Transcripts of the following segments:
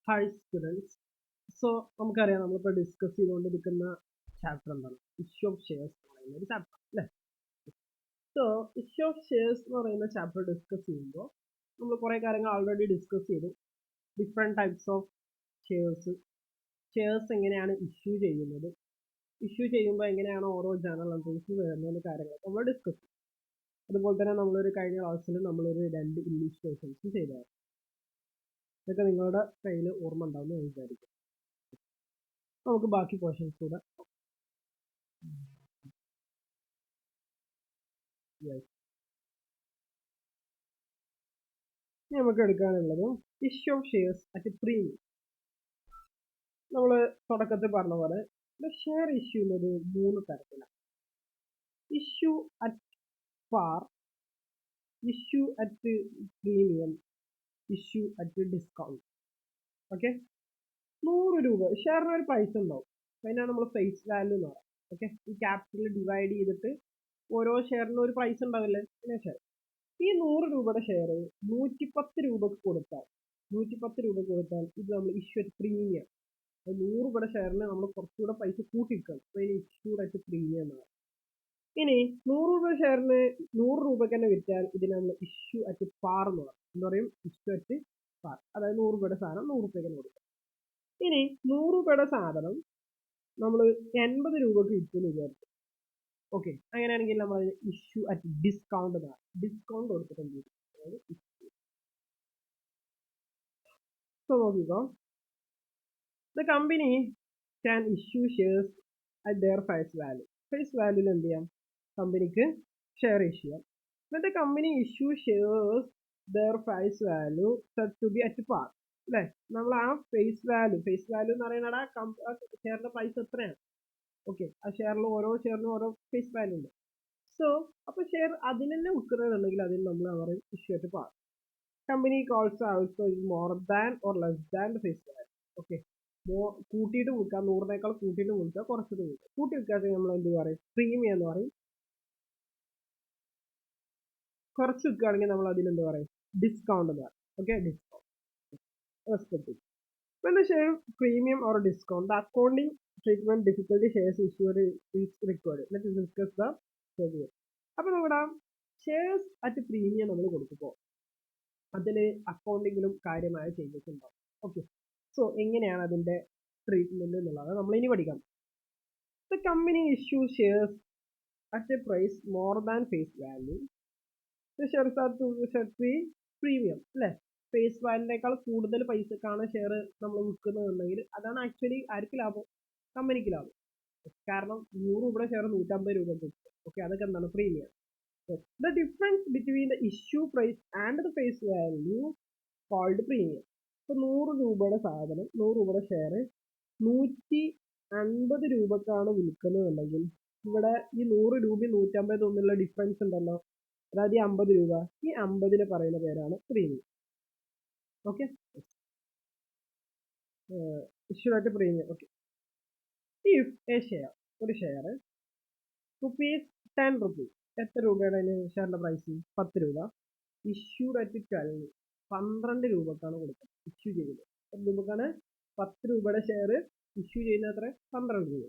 Hi students. So നമുക്കറിയാം നമ്മളിപ്പോൾ discuss ചെയ്തുകൊണ്ടിരിക്കുന്ന ചാപ്റ്റർ എന്താണ്, ഇഷ്യൂ ഓഫ് ഷെയർസ് എന്ന് പറയുന്ന ഒരു ചാപ്റ്റർ അല്ലേ. സോ ഇഷ്യൂ ഓഫ് ഷെയർസ് എന്ന് പറയുന്ന ചാപ്റ്റർ ഡിസ്കസ് ചെയ്യുമ്പോൾ നമ്മൾ കുറേ കാര്യങ്ങൾ ഓൾറെഡി ഡിസ്കസ് ചെയ്തു. ഡിഫറെൻറ്റ് ടൈപ്സ് ഓഫ് ഷെയർസ് എങ്ങനെയാണ് ഇഷ്യൂ ചെയ്യുന്നത്, ഇഷ്യൂ ചെയ്യുമ്പോൾ എങ്ങനെയാണ് ഓരോ ജേർണൽ എൻട്രീസ് വരുന്ന കാര്യങ്ങളൊക്കെ നമ്മൾ ഡിസ്കസ് ചെയ്തു. അതുപോലെ തന്നെ നമ്മളൊരു കഴിഞ്ഞ ക്ലാസ്സിൽ നമ്മളൊരു 2 ഇംഗ്ലീഷ് ക്വസ്റ്റ്യൻസ് ചെയ്തായിരുന്നു. ഇതൊക്കെ നിങ്ങളുടെ കയ്യിൽ ഓർമ്മ ഉണ്ടാവുമെന്ന് ഞാൻ വിചാരിക്കും. നമുക്ക് ബാക്കി ക്വസ്റ്റ്യൻസ് കൂടെ നമുക്ക് എടുക്കാനുള്ളത് issue of shares at premium. നമ്മൾ തുടക്കത്തിൽ പറഞ്ഞ പോലെ ഷെയർ ഇഷ്യൂ എന്നത് 3 തരത്തിലാണ്. Issue at par, issue at premium, issue at discount. Okay, 100 രൂപ ഷെയറിന് ഒരു പൈസ ഉണ്ടാവും, അതിനാണ് നമ്മൾ ഫേസ് വാല്യൂ എന്ന് പറയുന്നത്. ഓക്കെ, ഈ ക്യാപിറ്റൽ ഡിവൈഡ് ചെയ്തിട്ട് ഓരോ ഷെയറിനും ഒരു പ്രൈസ് ഉണ്ടാവില്ലേ, പിന്നെ ഷെയർ. ഈ 100 രൂപയുടെ ഷെയർ 110 രൂപക്ക് കൊടുത്താൽ ഇത് നമ്മൾ ഇഷ്യൂ അറ്റ് പ്രീമിയം. 100 രൂപയുടെ ഷെയറിന് നമ്മൾ കുറച്ചുകൂടെ പൈസ കൂട്ടിക്കണം, അതിന് ഇഷ്യൂ അറ്റ് പ്രീമിയം ആണ്. ഇനി 100 രൂപ ഷെയറിന് 100 രൂപയ്ക്ക് തന്നെ വിറ്റാൽ ഇതിന് നമ്മൾ ഇഷ്യൂ അറ്റ് പാർ എന്ന് പറയും. എന്താ പറയും? Issue at par. അതായത് 100 രൂപയുടെ സാധനം 100 രൂപയ്ക്ക് തന്നെ കൊടുക്കാം. ഇനി 100 രൂപയുടെ സാധനം നമ്മൾ 80 രൂപക്ക് വിറ്റെന്ന് വിചാരിച്ചു. ഓക്കെ, അങ്ങനെയാണെങ്കിൽ നമ്മൾ ഇഷ്യൂ അറ്റ് ഡിസ്കൗണ്ട് എന്ന് പറയും. ഡിസ്കൗണ്ട് കൊടുത്തിട്ട് എന്ത് ചെയ്യും? അതായത് ഇഷ്യൂ. സോ നോക്കിക്കോ, the company can issue shares at their face value. Face വാല്യൂല് എന്ത് ചെയ്യാം? കമ്പനിക്ക് ഷെയർ ഇഷ്യൂ ചെയ്യാം. എന്നിട്ട് company issue shares their face value set to be at par. അല്ലേ, നമ്മൾ ആ ഫേസ് വാല്യൂ എന്ന് പറയുന്നത് ആ ഷെയറിന്റെ പ്രൈസ് എത്രയാണ്. ഓക്കെ, ആ ഷെയറിൽ ഓരോ ഷെയറിനും ഓരോ ഫേസ് വാല്യൂ ഉണ്ട്. സോ അപ്പോൾ ഷെയർ അതിൽ തന്നെ വിൽക്കുന്നതെന്നുണ്ടെങ്കിൽ അതിന് നമ്മൾ പറയും issue at par. Company calls also is more than or less than the face value. Okay, കൂട്ടിയിട്ട് വിൽക്കാം, 100-നേക്കാൾ കൂട്ടിയിട്ട് വിൽക്കാം, കുറച്ചിട്ട് വിൽക്കാം. കൂട്ടി വിൽക്കാതെ നമ്മൾ എന്ത് പറയും? പ്രീമിയം എന്ന് പറയും. കുറച്ച് വിൽക്കുകയാണെങ്കിൽ നമ്മൾ അതിനെന്ത് പറയും? ഡിസ്കൗണ്ട് എന്ന് പറയും. Okay, discount respect. When the share premium or discount, the accounting treatment difficulty shares issue is required. Let us discuss the schedule. അപ്പോൾ നമ്മുടെ ഷെയർസ് അറ്റ് പ്രീമിയം നമ്മൾ കൊടുക്കുമ്പോൾ അതിൽ അക്കൗണ്ടിങ്ങിലും കാര്യമായ ചേഞ്ചസ് ഉണ്ടാവും. ഓക്കെ, സോ എങ്ങനെയാണ് അതിൻ്റെ ട്രീറ്റ്മെന്റ് എന്നുള്ളത് നമ്മൾ ഇനി പഠിക്കാം. The company issues shares at a price more than face value. The shares are to be premium. അല്ലേ, ഫേസ് വാല്യൂനേക്കാൾ കൂടുതൽ പൈസക്കാണ് ഷെയർ നമ്മൾ വിൽക്കുന്നതെന്നുണ്ടെങ്കിൽ അതാണ് ആക്ച്വലി ആർക്ക് ലാഭം? കമ്പനിക്ക് ലാഭം. കാരണം 100 രൂപയുടെ ഷെയർ 150 രൂപ കിട്ടും. ഓക്കെ, അതൊക്കെ എന്താണ്? Premium. The difference between the issue price and the face value called premium. ഇപ്പോൾ 100 രൂപയുടെ സാധനം 100 രൂപയുടെ ഷെയർ 150 രൂപക്കാണ് വിൽക്കുന്നതെന്നുണ്ടെങ്കിൽ ഇവിടെ ഈ 100 രൂപയും 150 തമ്മിലുള്ള ഡിഫറൻസ് ഉണ്ടല്ലോ, അതായത് ഈ 50 രൂപ, ഈ 50 പറയുന്ന പേരാണ് premium. Okay, issue at premium. Okay, if A share, ഒരു ഷെയർ റുപ്പീസ് 10 റുപ്പീസ്, എത്ര രൂപയുടെ ഷെയറിന്റെ പ്രൈസ്? 10 രൂപ. ഇഷ്യൂഡ് അറ്റ് 12, 12 രൂപക്കാണ് കൊടുക്കുന്നത്, ഇഷ്യൂ ചെയ്യുന്നത്. എത്ര രൂപക്കാണ്? 10 രൂപയുടെ ഷെയർ ഇഷ്യൂ ചെയ്യുന്നത് എത്ര? 12 രൂപ.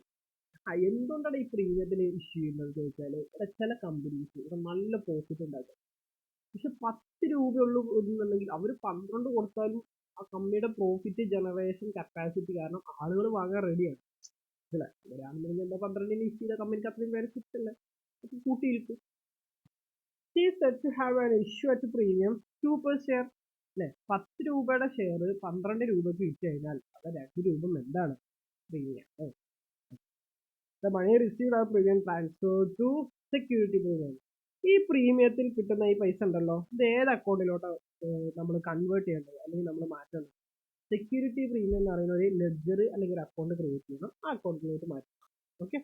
എന്തുകൊണ്ടാണ് ഈ പ്രീമിയത്തിൽ ഇഷ്യൂ ചെയ്യുന്നത് ചോദിച്ചാൽ, ഇവിടെ ചില കമ്പനീസ് ഇവിടെ നല്ല പ്രോഫിറ്റ് ഉണ്ടാക്കും. പക്ഷെ 10 രൂപയുള്ളൂ എന്നുണ്ടെങ്കിൽ അവർ 12 കൊടുത്താലും ആ കമ്പനിയുടെ പ്രോഫിറ്റ് ജനറേഷൻ കപ്പാസിറ്റി കാരണം ആളുകൾ വാങ്ങാൻ റെഡിയാണ്. അല്ലേ, ഇവരാണെന്നുണ്ടെങ്കിൽ എന്താ 12 ഇഷ്യൂ ചെയ്ത കമ്പനിക്ക് അത്രയും പേര് കിട്ടില്ല, അത് കൂട്ടിയിരിക്കും. said to have an issue at premium 2 per share. അല്ലെ, 10 രൂപയുടെ ഷെയർ 12 രൂപയ്ക്ക് വിറ്റ് കഴിഞ്ഞാൽ അത് 2 രൂപ എന്താണ്? Premium. The money received are premium transferred to security premium. ഈ പ്രീമിയത്തിൽ കിട്ടുന്ന ഈ പൈസ ഉണ്ടല്ലോ, ഇത് ഏത് അക്കൗണ്ടിലോട്ട് നമ്മൾ കൺവേർട്ട് ചെയ്യേണ്ടത് അല്ലെങ്കിൽ നമ്മൾ മാറ്റേണ്ടത്? സെക്യൂരിറ്റി പ്രീമിയം എന്ന് പറയുന്ന ഒരു ലെഡ്ജർ അല്ലെങ്കിൽ ഒരു അക്കൗണ്ട് ക്രിയേറ്റ് ചെയ്യണം, ആ അക്കൗണ്ടിലോട്ട് മാറ്റണം. Okay,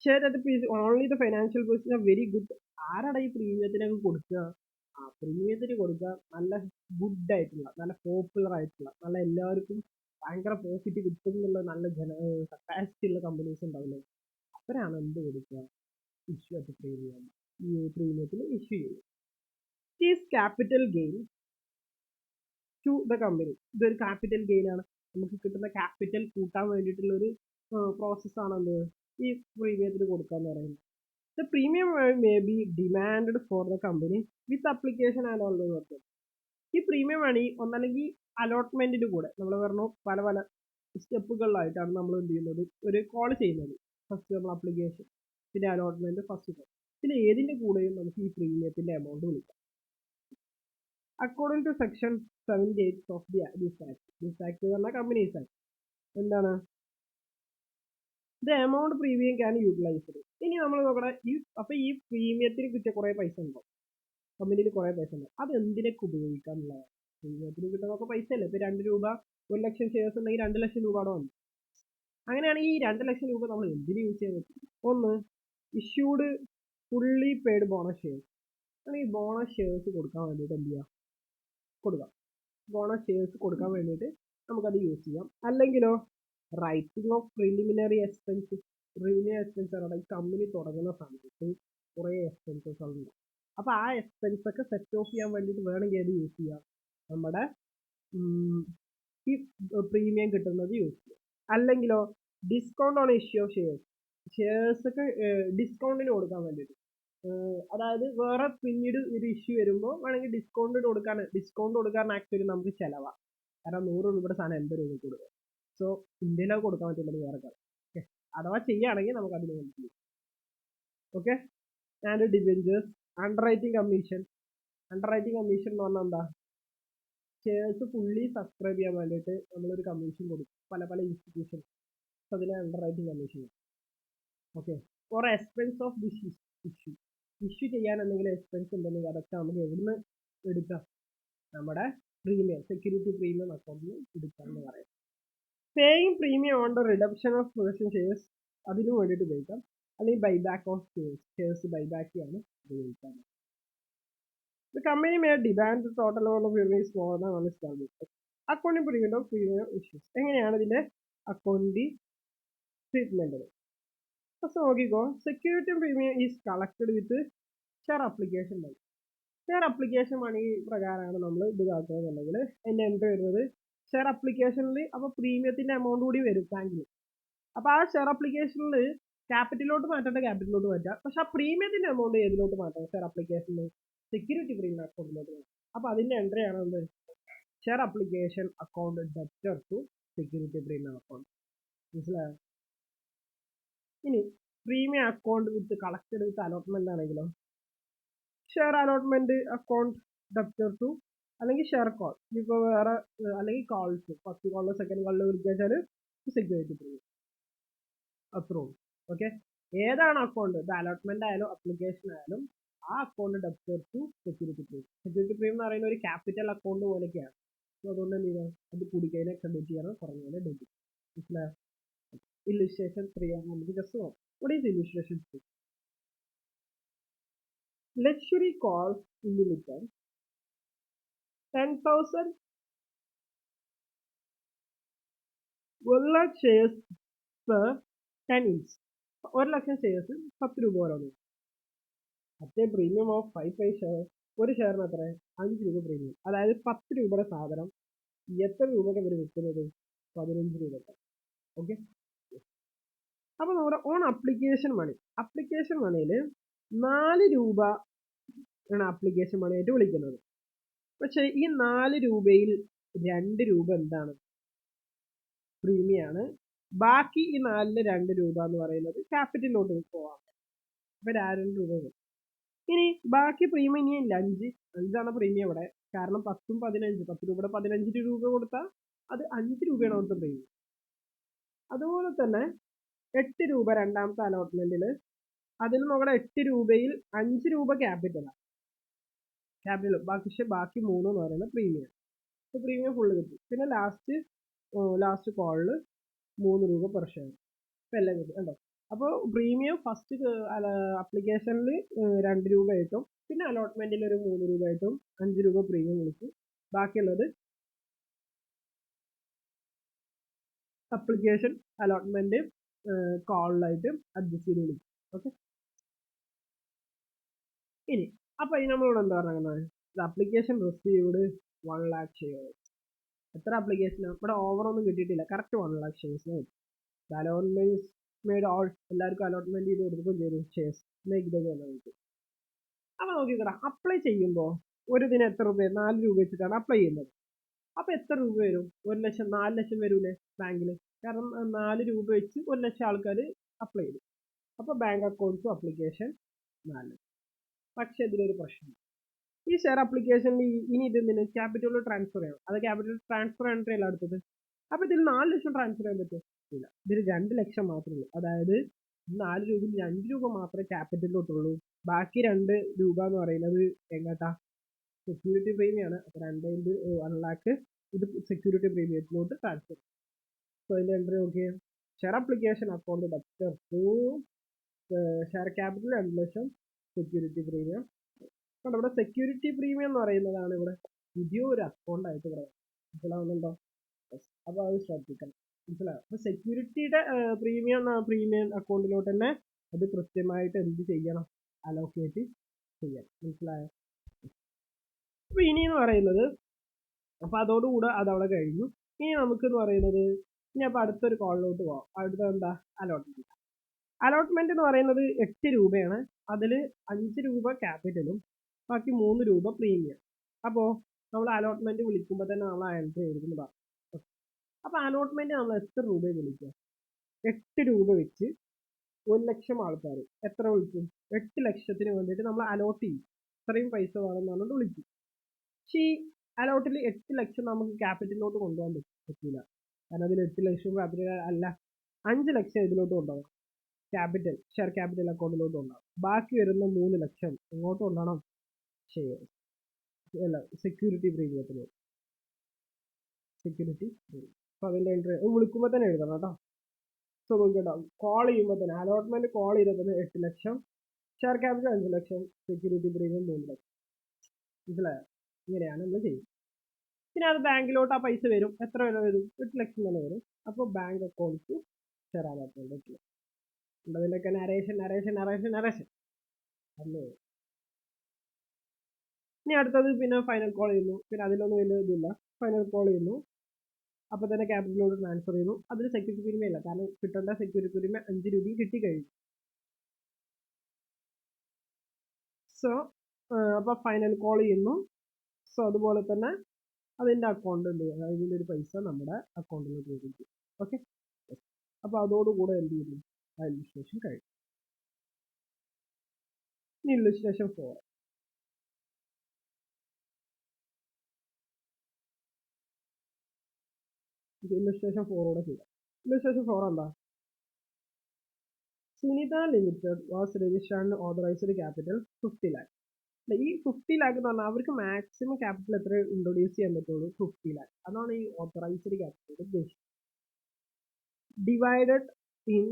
share at only the financial person are very good. ആരാണ് ഈ പ്രീമിയത്തിനൊക്കെ കൊടുക്കുക? ആ പ്രീമിയത്തിന് കൊടുക്കുക നല്ല ഗുഡ് ആയിട്ടുള്ള, നല്ല പോപ്പുലർ ആയിട്ടുള്ള, നല്ല എല്ലാവർക്കും ഭയങ്കര പ്രോഫിറ്റ് കിട്ടും എന്നുള്ള നല്ല കപ്പാസിറ്റി ഉള്ള കമ്പനീസ് ഉണ്ടാവില്ലേ, അവരാണ് എന്ത് കൊടുക്കുക? Issue at premium. ഈ പ്രീമിയത്തിൽ ഇഷ്യൂ ചെയ്യും. Is capital gain to the company. ഇതൊരു ക്യാപിറ്റൽ ഗെയിൻ ആണ്. നമുക്ക് കിട്ടുന്ന ക്യാപിറ്റൽ കൂട്ടാൻ വേണ്ടിയിട്ടുള്ള ഒരു പ്രോസസ്സാണ് എന്ത് ഈ പ്രീമിയത്തിന് കൊടുക്കുക എന്ന് പറയുന്നത്. The premium may be demand for the company with application and all the work. ഈ പ്രീമിയം മണി ഒന്നല്ലെങ്കിൽ അലോട്ട്മെന്റിന് കൂടെ നമ്മൾ പറഞ്ഞു പല പല സ്റ്റെപ്പുകളിലായിട്ടാണ് നമ്മൾ എന്ത് ചെയ്യുന്നത് ഒരു കോൾ ചെയ്യുന്നത്. ഫസ്റ്റ് നമ്മൾ അപ്ലിക്കേഷൻ, പിന്നെ അലോട്ട്മെന്റ്, ഫസ്റ്റ് കോൾ. പിന്നെ ഏതിന്റെ കൂടെയും നമുക്ക് ഈ പ്രീമിയത്തിന്റെ എമൗണ്ട് വിളിക്കാം. According to section 78 of this act. This act പറഞ്ഞാൽ കമ്പനീസ് ആക്ട് എന്താണ് the amount premium can utilized. ഇനി നമ്മൾ നോക്കണ ഈ പ്രീമിയത്തിന് കിട്ടിയ കുറെ പൈസ ഉണ്ടോ, കമ്പനിയിൽ കുറെ പൈസ ഉണ്ട്, അത് എന്തിനൊക്കെ ഉപയോഗിക്കാന്നുള്ളതാണ്. പ്രീമിയത്തിന് കിട്ടുന്നതൊക്കെ പൈസ അല്ലേ. ഇപ്പൊ 2 രൂപ 1 ലക്ഷം ഷെയർസ് ഉണ്ടെങ്കിൽ 2 ലക്ഷം രൂപയുടെ വന്നു. അങ്ങനെയാണെങ്കിൽ ഈ 2 ലക്ഷം രൂപ നമ്മൾ എന്തിനു യൂസ് ചെയ്യാൻ പറ്റും? ഒന്ന്, issued fully paid bonus shares. ഈ ബോണസ് ഷെയർസ് കൊടുക്കാൻ വേണ്ടിയിട്ട് എന്ത് ചെയ്യാം, കൊടുക്കാം. ബോണസ് ഷെയർസ് കൊടുക്കാൻ വേണ്ടിയിട്ട് നമുക്കത് യൂസ് ചെയ്യാം. അല്ലെങ്കിലോ writing of preliminary expense. Preliminary expense ആണ് ഈ കമ്പനി തുടങ്ങുന്ന സമയത്ത് കുറേ എക്സ്പെൻസസ് ഉണ്ട്. അപ്പോൾ ആ എക്സ്പെൻസ് ഒക്കെ സെറ്റ് ഓഫ് ചെയ്യാൻ വേണ്ടിയിട്ട് വേണമെങ്കിൽ ഏത് യൂസ് ചെയ്യാം, നമ്മുടെ ഈ പ്രീമിയം കിട്ടുന്നത് യൂസ് ചെയ്യാം. അല്ലെങ്കിലോ discount on issue of shares. Shares ഒക്കെ ഡിസ്കൗണ്ടിന് കൊടുക്കാൻ വേണ്ടിയിട്ട്, അതായത് വേറെ പിന്നീട് ഒരു ഇഷ്യൂ വരുമ്പോൾ വേണമെങ്കിൽ ഡിസ്കൗണ്ട് കൊടുക്കാൻ ആക്ച്വലി നമുക്ക് ചിലവാണ്. കാരണം 100 രൂപയുടെ സാധനം 80 രൂപ കൊടുക്കുക. സോ ഇന്ത്യയിലൊക്കെ കൊടുക്കാൻ പറ്റുന്നത് വേറെ കാര്യം. ഓക്കെ, അഥവാ ചെയ്യുകയാണെങ്കിൽ നമുക്ക് അതിന് വേണ്ടി. Okay, and debentures, under writing commission. Under writing commission എന്ന് പറഞ്ഞാൽ എന്താ, ഷെയർസ് ഫുള്ളി സബ്സ്ക്രൈബ് ചെയ്യാൻ വേണ്ടിയിട്ട് നമ്മളൊരു കമ്മീഷൻ കൊടുക്കും പല പല ഇൻസ്റ്റിറ്റ്യൂഷൻ. അതിന് underwriting commission. Okay, for expense of this issue ചെയ്യാൻ എന്തെങ്കിലും എക്സ്പെൻസ് ഉണ്ടെങ്കിൽ അതൊക്കെ നമുക്ക് എവിടുന്ന് എടുക്കാം, നമ്മുടെ പ്രീമിയം സെക്യൂരിറ്റി പ്രീമിയം അക്കൗണ്ടിൽ എടുക്കാം എന്ന് പറയാം. Paying premium on the redemption of production shares, അതിന് വേണ്ടിയിട്ട് ഉപയോഗിക്കാം. അല്ലെങ്കിൽ ബൈബാക്ക് ഓഫ് ഷെയർസ് ബൈബാക്ക് ചെയ്യാൻ ഉപയോഗിക്കാം. The company may demand the total amount of revenues more than one is targeted. Accounting premium of premium issues. എങ്ങനെയാണ് ഇതിന്റെ accounting treatment? First നോക്കിക്കോ, security premium is collected with share application money. Share application money പ്രകാരമാണ് നമ്മൾ ഇത് കാട്ടുകയെന്നുണ്ടെങ്കിൽ അതിൻ്റെ entry വരുന്നത് share അപ്ലിക്കേഷനിൽ. അപ്പോൾ പ്രീമിയത്തിന്റെ amount കൂടി വരും ബാങ്കിൽ. അപ്പോൾ ആ ഷെയർ അപ്ലിക്കേഷനിൽ ക്യാപിറ്റലിലോട്ട് മാറ്റാം. പക്ഷെ ആ പ്രീമിയത്തിന്റെ എമൗണ്ട് ഏതിലോട്ട് മാറ്റാം? ഷെയർ അപ്ലിക്കേഷനിൽ സെക്യൂരിറ്റി പ്രീമിയം അക്കൗണ്ടിലോട്ട് മാറ്റാം. അപ്പോൾ അതിന്റെ എൻട്രി ആണ് എന്ത്, share application account debtor to security premium account. മനസ്സിലായോ? ഇനി premium account with collected with allotment ആണെങ്കിലോ, share allotment account debtor to, അല്ലെങ്കിൽ ഷെയർ കോൾ. ഇപ്പോൾ വേറെ അല്ലെങ്കിൽ കോൾസ്, ഫസ്റ്റ് കോളിലോ സെക്കൻഡ് കോളിലോ വിളിച്ചാൽ സെക്യൂരിറ്റി പ്രീമിയം അപ്രൂവ്. ഓക്കെ, ഏതാണ് അക്കൗണ്ട്, ഇത് അലോട്ട്മെന്റ് ആയാലും അപ്ലിക്കേഷൻ ആയാലും ആ account debtor to security premium. Security premium എന്ന് പറയുന്ന ഒരു ക്യാപിറ്റൽ അക്കൗണ്ട് പോലെയൊക്കെയാണ്. അതുകൊണ്ട് എന്ത് ചെയ്യുക, അത് കൂടിക്കഴിഞ്ഞാൽ ക്രെഡിറ്റ് ചെയ്യണം, കുറഞ്ഞാൽ ഡെബിറ്റ്. മനസ്സിലായോ? ഇല്ലുസ്ട്രേഷൻ 3 ആണ്. നമുക്ക് ജസ്റ്റ് നോക്കാം. What is illustration 3? Luxury calls limited 10,000 1,00,000 shares per 10 each. 1 lakh shares 10 രൂപ ഓരോന്ന്. മറ്റേ പ്രീമിയം ഓഫ് 5 ഷെയർ, ഒരു ഷെയറിന് എത്ര, 5 രൂപ പ്രീമിയം. അതായത് 10 രൂപയുടെ സാധനം എത്ര രൂപയ്ക്ക് ഇവർ വിൽക്കുന്നത്? 15 രൂപ. ഓക്കെ, അപ്പോൾ നമ്മുടെ ഓൺ അപ്ലിക്കേഷൻ മണിയിൽ 4 രൂപ ആണ് അപ്ലിക്കേഷൻ മണി ആയിട്ട് വിളിക്കുന്നത്. പക്ഷെ ഈ 4 രൂപയിൽ 2 രൂപ എന്താണ്, പ്രീമിയാണ്. ബാക്കി ഈ 4-ല് 2 രൂപ എന്ന് പറയുന്നത് ക്യാപിറ്റലിലോട്ട് പോവാം. അപ്പൊ 2 രൂപ. ഇനി ബാക്കി പ്രീമിയം ഇനിയില്ല, 5 പ്രീമിയം ഇവിടെ. കാരണം 10ഉം 15, 10 രൂപയുടെ 15 രൂപ കൊടുത്താൽ അത് 5 രൂപയാണ് അവിടുത്തെ പ്രീമിയം. അതുപോലെ തന്നെ 8 രൂപ രണ്ടാമത്തെ അലോട്ട്മെന്റിൽ, അതിൽ നോക്കണ 8 രൂപയിൽ 5 രൂപ ക്യാപിറ്റലാണ്. ബാക്കി 3 എന്ന് പറയുന്നത് പ്രീമിയം. അപ്പോൾ പ്രീമിയം ഫുള്ള് കിട്ടും. പിന്നെ ലാസ്റ്റ് കോളിൽ 3 രൂപ പെർ ഷെയർ. ഇപ്പം എല്ലാം കിട്ടും കേട്ടോ. അപ്പോൾ പ്രീമിയം ഫസ്റ്റ് അപ്ലിക്കേഷനിൽ 2 രൂപ ആയിട്ടും, പിന്നെ അലോട്ട്മെന്റിൽ ഒരു 3 രൂപ ആയിട്ടും 5 രൂപ പ്രീമിയം വിളിക്കും. ബാക്കിയുള്ളത് അപ്ലിക്കേഷൻ, അലോട്ട്മെന്റ്, കോളിലായിട്ട് അഡ്ജസ്റ്റ് ചെയ്ത് വിളിക്കും. ഓക്കെ, ഇനി അപ്പോൾ നമ്മളോട് എന്താ പറയുന്നത്, അപ്ലിക്കേഷൻ റിസീവ്ഡ് 1,00,000 ഷെയർസ്. എത്ര ആപ്ലിക്കേഷനാണ് ഇവിടെ ഓവറൊന്നും കിട്ടിയിട്ടില്ല, കറക്റ്റ് 1 lakh ഷെയർസിന് കിട്ടും. അലോട്ട്മെന്റ് മെയ്ഡ് ഓൾ, എല്ലാവർക്കും അലോട്ട്മെന്റ് ചെയ്ത് കൊടുക്കുകയും ചെയ്തു ഷെയർസ് ഇതൊക്കെ നമുക്ക്. അപ്പോൾ നോക്കിക്കടാ, അപ്ലൈ ചെയ്യുമ്പോൾ ഒരു ദിനം എത്ര രൂപ, 4 രൂപ വെച്ചിട്ടാണ് അപ്ലൈ ചെയ്യുന്നത്. അപ്പോൾ എത്ര രൂപ വരും? 1 ലക്ഷം, 4 ലക്ഷം വരൂലേ ബാങ്കിൽ? കാരണം 4 രൂപ വെച്ച് 1 ലക്ഷം ആൾക്കാർ അപ്ലൈ ചെയ്തു. അപ്പോൾ ബാങ്ക് അക്കൗണ്ട്സും അപ്ലിക്കേഷൻ 4. പക്ഷെ ഇതിലൊരു പ്രശ്നം, ഈ ഷെയർ ആപ്ലിക്കേഷനിൽ ഇനി ഇതിന് ക്യാപിറ്റൽ ട്രാൻസ്ഫർ ചെയ്യണം. അത് ക്യാപിറ്റൽ ട്രാൻസ്ഫർ എൻട്രി അല്ല അടുത്തത്. അപ്പോൾ ഇതിൽ 4 ലക്ഷം ട്രാൻസ്ഫർ ചെയ്യാൻ പറ്റും? ഇല്ല. ഇതിൽ 2 ലക്ഷം മാത്രമേ ഉള്ളൂ. അതായത് 4 രൂപയിൽ 2 രൂപ മാത്രമേ ക്യാപിറ്റലിലോട്ടുള്ളൂ. ബാക്കി 2 രൂപ എന്ന് പറയുന്നത് എങ്ങോട്ടാ? സെക്യൂരിറ്റി പ്രീമിയമാണ്. അപ്പോൾ 2 into 1 lakh ഇത് സെക്യൂരിറ്റി പ്രീമിയത്തിലോട്ട് ട്രാൻസ്ഫർ. സോ അതിൻ്റെ എൻട്രി നോക്കിയേ, share application account debtor to share capital 2 ലക്ഷം, സെക്യൂരിറ്റി പ്രീമിയം. അപ്പോൾ ഇവിടെ സെക്യൂരിറ്റി പ്രീമിയം എന്ന് പറയുന്നതാണ് ഇവിടെ പുതിയൊരു അക്കൗണ്ട് ആയിട്ട് പറയാം. മനസ്സിലാവുന്നുണ്ടോ? അപ്പോൾ അത് ശ്രദ്ധിക്കണം. മനസ്സിലാവും. അപ്പോൾ സെക്യൂരിറ്റിയുടെ പ്രീമിയം അക്കൗണ്ടിലോട്ട് തന്നെ അത് കൃത്യമായിട്ട് എന്ത് ചെയ്യണം? അലോക്കേറ്റ് ചെയ്യണം. മനസ്സിലായോ? അപ്പോൾ ഇനിയെന്ന് പറയുന്നത്, അപ്പോൾ അതോടുകൂടെ അതവിടെ കഴിഞ്ഞു. ഇനി നമുക്കെന്ന് പറയുന്നത്, ഇനി അപ്പോൾ അടുത്തൊരു കോളിലോട്ട് പോകാം. അടുത്ത എന്താ? അലോട്ട്മെന്റ്. അലോട്ട്മെന്റ് എന്ന് പറയുന്നത് 8 രൂപയാണ്. അതിൽ 5 രൂപ ക്യാപിറ്റലും ബാക്കി 3 രൂപ പ്രീമിയം. അപ്പോൾ നമ്മൾ അലോട്ട്മെന്റ് വിളിക്കുമ്പോൾ തന്നെ നമ്മൾ എൻട്രി എഴുതുന്നതാണ്. അപ്പോൾ അലോട്ട്മെന്റ് നമ്മൾ എത്ര രൂപ വിളിക്കുക? 8 രൂപ വെച്ച് 1 ലക്ഷം ആൾക്കാർ എത്ര വിളിക്കും? 8 ലക്ഷത്തിന് വേണ്ടിയിട്ട് നമ്മൾ അലോട്ട് ചെയ്യും. ഇത്രയും പൈസ വേണമെന്ന് പറഞ്ഞിട്ട് വിളിക്കും. പക്ഷേ ഈ അലോട്ടിൽ 8 ലക്ഷം നമുക്ക് ക്യാപിറ്റലിലോട്ട് കൊണ്ടുപോകാൻ പറ്റില്ല. കാരണം അതിൽ 8 ലക്ഷം ക്യാപിറ്റൽ അല്ല, 5 ലക്ഷം ഇതിലോട്ട് കൊണ്ടുപോകണം. ക്യാപിറ്റൽ ഷെയർ ക്യാപിറ്റൽ അക്കൗണ്ടിലോട്ട് കൊണ്ടുപോകണം. ബാക്കി വരുന്ന 3 ലക്ഷം എങ്ങോട്ട് കൊണ്ടുപോകണം? ഷെയർ അല്ല, സെക്യൂരിറ്റി പ്രീമിയത്തിലോട്ട്. Security premium. അപ്പോൾ അതിൻ്റെ എൻട്രി വിളിക്കുമ്പോൾ തന്നെ എഴുതണം കേട്ടോ. സോ നോക്കിട്ടോ, കോൾ ചെയ്യുമ്പോൾ തന്നെ അലോട്ട്മെന്റ് കോൾ ചെയ്താൽ തന്നെ 8 ലക്ഷം, ഷെയർ ക്യാപിറ്റൽ 5 ലക്ഷം, സെക്യൂരിറ്റി പ്രീമിയം 3 ലക്ഷം. മനസ്സിലായോ? ഇങ്ങനെയാണ് നമ്മൾ ചെയ്യുന്നത്. പിന്നെ അത് ബാങ്കിലോട്ട് ആ പൈസ വരും. എത്ര വരെ വരും? 8 ലക്ഷം തന്നെ വരും. അപ്പോൾ ബാങ്ക് അക്കൗണ്ട് ഷെയർ അലോട്ട്മെന്റ് 8 ലക്ഷം. അതിൻ്റെയൊക്കെ നരേഷൻ അല്ലേ. ഇനി അടുത്തത് പിന്നെ ഫൈനൽ കോൾ ചെയ്യുന്നു. പിന്നെ അതിലൊന്നും വലിയ ഇതില്ല. ഫൈനൽ കോൾ ചെയ്യുന്നു, അപ്പോൾ തന്നെ ക്യാപിറ്റലിലോട്ട് ട്രാൻസ്ഫർ ചെയ്യുന്നു. അതിൽ സെക്യൂരിറ്റി പ്രീമിയം ഇല്ല, കാരണം കിട്ടേണ്ട സെക്യൂരിറ്റി പ്രീമിയം 5 രൂപയും കിട്ടിക്കഴിഞ്ഞു. സോ അപ്പോൾ ഫൈനൽ കോൾ ചെയ്യുന്നു. സോ അതുപോലെ തന്നെ അതിൻ്റെ അക്കൗണ്ട് ഉണ്ട്, അതിൻ്റെ ഒരു പൈസ നമ്മുടെ അക്കൗണ്ടിലോട്ട് വരും. ഓക്കെ. അപ്പോൾ അതോടുകൂടെ എന്ത് ചെയ്തു? ഇല്ലുസ്ട്രേഷൻ കഴിഞ്ഞു. ഇനി ഇല്ലുസ്ട്രേഷൻ 4. ഇല്ലുസ്ട്രേഷൻ 4 കൂടെ ചെയ്യാം. ഇല്ലുസ്ട്രേഷൻ 4 എന്താ? Sunita limited was registered and authorised capital 50 lakh. ഈ 50 lakh എന്ന് പറഞ്ഞാൽ അവർക്ക് മാക്സിമം ക്യാപിറ്റൽ എത്ര ഇൻട്രൊഡ്യൂസ് ചെയ്യാൻ പറ്റുള്ളൂ? 50 lakh. അതാണ് ഈ ഓതറൈസ്ഡ് ക്യാപിറ്റൽ ഉദ്ദേശിച്ചത്. Divided in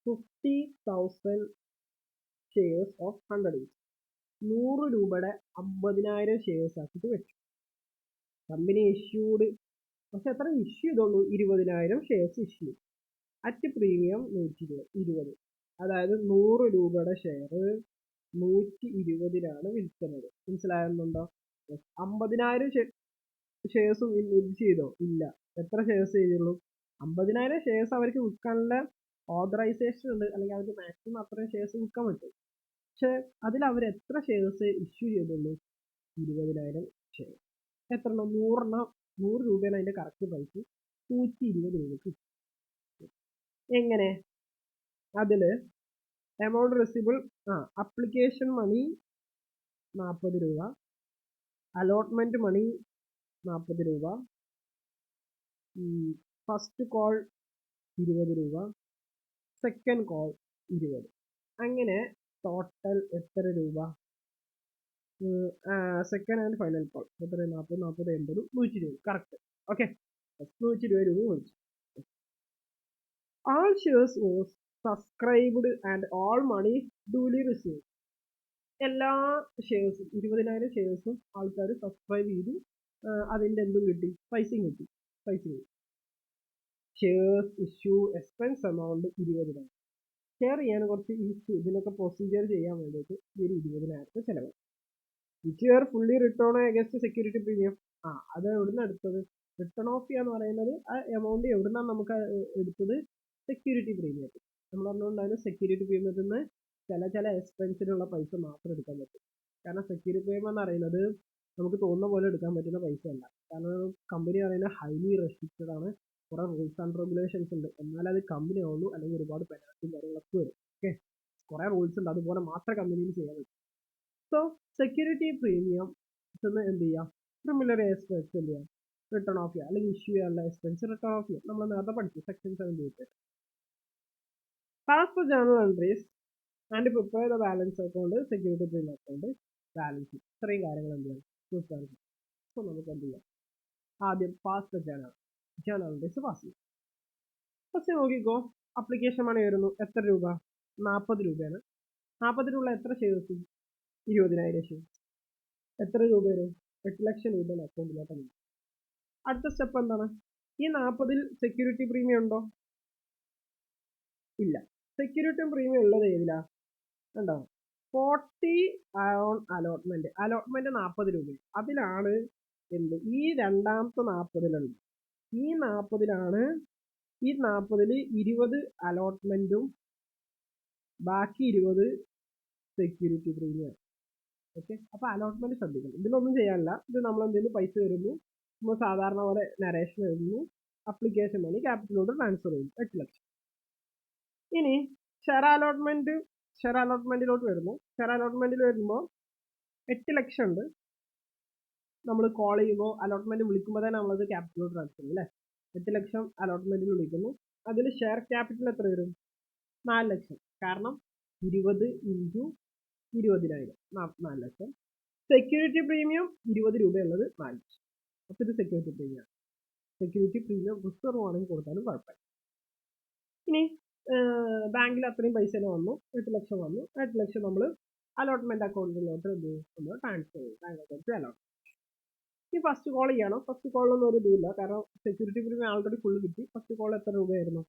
50,000 shares of 100 each. 100 രൂപയുടെ 50,000 ഷെയർസ് ആക്കിയിട്ട് വെച്ചു. കമ്പനി ഇഷ്യൂഡ്, പക്ഷെ എത്ര ഇഷ്യൂ ചെയ്തുള്ളൂ? 20,000 ഷെയർസ് ഇഷ്യൂ. At premium 120. അതായത് 100 രൂപയുടെ ഷെയർ 120 വിൽക്കുന്നത്. മനസ്സിലാകുന്നുണ്ടോ? 50,000 ഷെയർസ് വിൽച്ച് ചെയ്തോ? ഇല്ല. എത്ര ഷെയർസ് ചെയ്തുള്ളൂ? 50,000 ഷെയർസ് അവർക്ക് വിൽക്കാനുള്ള ഓതറൈസേഷൻ ഉണ്ട്, അല്ലെങ്കിൽ അവർക്ക് മാക്സിമം അത്രയും ഷെയർസ് വിൽക്കാൻ പറ്റും. പക്ഷെ അതിൽ അവർ എത്ര ഷെയർസ് ഇഷ്യൂ ചെയ്തുള്ളൂ? 20,000 ഷെയർ. എത്ര എണ്ണം? 100 രൂപയാണ് അതിൻ്റെ കറക്റ്റ് പ്രൈസ്. 120 രൂപയ്ക്ക്. എങ്ങനെ? അതിൽ എമൗണ്ട് റെസിബിൾ, അപ്ലിക്കേഷൻ മണി 40 രൂപ, അലോട്ട്മെന്റ് മണി 40 രൂപ, ഫസ്റ്റ് കോൾ 20 രൂപ, സെക്കൻഡ് കോൾ 20. അങ്ങനെ ടോട്ടൽ എത്ര രൂപ? സെക്കൻഡ് ആൻഡ് ഫൈനൽ കോൾ എത്ര? 40, 40, 80, 120. കറക്റ്റ്. ഓക്കെ. 120 രൂപ മേടിച്ചു. All shares was subscribed and all money duly received. എല്ലാ ഷെയർസും 20,000 ഷെയർസും ആൾക്കാർ സബ്സ്ക്രൈബ് ചെയ്തു. അതിൻ്റെ എന്തും കിട്ടി? പൈസയും കിട്ടി. Shares issue expense amount 20,000. Share ചെയ്യാൻ കുറച്ച് ഇതിനൊക്കെ പ്രൊസീജിയർ ചെയ്യാൻ വേണ്ടിയിട്ട് ഈ 20,000 ചിലവ്. Which are fully return against security premium. അത് എവിടുന്ന് എടുത്തത്? റിട്ടേൺ ഓഫ് ചെയ്യാന്ന് പറയുന്നത് ആ എമൗണ്ട് എവിടുന്നാണ് നമുക്ക് എടുത്തത്? സെക്യൂരിറ്റി പ്രീമിയത്തിൽ. നമ്മൾ പറഞ്ഞുകൊണ്ടാണ് സെക്യൂരിറ്റി പ്രീമിയത്തിൽ നിന്ന് ചില എക്സ്പെൻസിനുള്ള പൈസ മാത്രം എടുക്കാൻ പറ്റും. കാരണം സെക്യൂരിറ്റി പ്രീമിയം എന്ന് പറയുന്നത് നമുക്ക് തോന്നുന്ന പോലെ എടുക്കാൻ പറ്റുന്ന പൈസ അല്ല. കാരണം കമ്പനി പറയുന്നത് ഹൈലി റെസ്ട്രിക്റ്റഡ് ആണ്. കുറെ റൂൾസ് ആൻഡ് റെഗുലേഷൻസ് ഉണ്ട്. എന്നാലേ അത് കമ്പനി ആവുള്ളൂ, അല്ലെങ്കിൽ ഒരുപാട് പെനാൽറ്റിയും കാര്യങ്ങളൊക്കെ വരും. ഓക്കെ, കുറെ റൂൾസ് ഉണ്ട്. അതുപോലെ മാത്രമേ കമ്പനിയിൽ ചെയ്യാൻ പറ്റൂ. സോ സെക്യൂരിറ്റി പ്രീമിയം എന്ത് ചെയ്യാം? ക്രിമിനൽ എക്സ്പെൻസ് എന്ത് ചെയ്യാം? റിട്ടേൺ ഓഫ് ചെയ്യാം, അല്ലെങ്കിൽ ഇഷ്യൂ ചെയ്യാനുള്ള എക്സ്പെൻസ് റിട്ടേൺ ഓഫ് ചെയ്യാം. നമ്മൾ നേരത്തെ പഠിച്ചു section 78. Pass the journal entries and prepare the balance account, security premium account, balance. ഇത്രയും കാര്യങ്ങൾ എന്ത് ചെയ്യാം? സോ നമുക്ക് എന്ത് ചെയ്യാം? ആദ്യം pass the journal entries pass ചെയ്യാം. ഫസ്റ്റ് നോക്കിക്കോ, അപ്ലിക്കേഷൻ മണി വരുന്നു. എത്ര രൂപ? 40 രൂപയാണ്. 40 രൂപ എത്ര ഷെയർസ്? 20,000 ഷെയർസ്. എത്ര രൂപ വരും? 8 ലക്ഷം രൂപ അക്കൗണ്ടിലോട്ട് വരും. അടുത്ത സ്റ്റെപ്പ് എന്താണ്? ഈ 40-ൽ സെക്യൂരിറ്റി പ്രീമിയം ഉണ്ടോ? ഇല്ല. സെക്യൂരിറ്റി പ്രീമിയം ഉള്ളത് ഏതിലാ? ഉണ്ടോ? 40 ഓൺ അലോട്ട്മെന്റ്. അലോട്ട്മെന്റ് 40 രൂപ. അതിലാണ് എന്ത്? ഈ രണ്ടാമത്തെ 40-ലുണ്ട്. ഈ 40-ലാണ് ഈ 40-ൽ 20 അലോട്ട്മെന്റും ബാക്കി 20 സെക്യൂരിറ്റി പ്രീമിയം. ഓക്കെ, അപ്പൊ അലോട്ട്മെന്റ് ശ്രദ്ധിക്കണം. ഇതിലൊന്നും ചെയ്യാനില്ല. ഇത് നമ്മൾ എന്തെങ്കിലും പൈസ വരുന്നു, നമ്മൾ സാധാരണ പോലെ നരേഷൻ എഴുതുന്നു, അപ്ലിക്കേഷൻ മണി ക്യാപിറ്റലോട്ട് ട്രാൻസ്ഫർ ചെയ്യുന്നു, 8 ലക്ഷം. ഇനി ഷെയർ അലോട്ട്മെന്റിലോട്ട് വരുന്നു. ഷെയർ അലോട്ട്മെന്റിൽ വരുമ്പോൾ 8 ലക്ഷം ഉണ്ട്. നമ്മൾ കോൾ ചെയ്യുമ്പോൾ അലോട്ട്മെന്റ് വിളിക്കുമ്പോൾ തന്നെ നമ്മളത് ക്യാപിറ്റലോട്ട് ട്രാൻസ്ഫർ ചെയ്യും അല്ലേ? 8 ലക്ഷം അലോട്ട്മെന്റിൽ വിളിക്കുന്നു. അതിൽ ഷെയർ ക്യാപിറ്റൽ എത്ര വരും? 4 ലക്ഷം. കാരണം 20 ഇൻറ്റു 20,000, 4 ലക്ഷം. സെക്യൂരിറ്റി പ്രീമിയം 20 രൂപയുള്ളത് 4 ലക്ഷം. അപ്പോൾ ഇത് security premium. Security premium reserve ആണെങ്കിൽ കൊടുത്താലും കുഴപ്പമില്ല. ഇനി ബാങ്കിൽ അത്രയും പൈസ വന്നു, 8 ലക്ഷം വന്നു. 8 ലക്ഷം നമ്മൾ അലോട്ട്മെന്റ് അക്കൗണ്ടിലോട്ട് നമ്മൾ ട്രാൻസ്ഫർ ചെയ്യും. Bank account allot. ഈ ഫസ്റ്റ് കോൾ ചെയ്യണം. ഫസ്റ്റ് കോളിലൊന്നും ഒരു ഇതില്ല, കാരണം സെക്യൂരിറ്റി പ്രീമിയം ആൾറെഡി ഫുള്ള് കിട്ടി. ഫസ്റ്റ് കോൾ എത്ര രൂപയായിരുന്നു?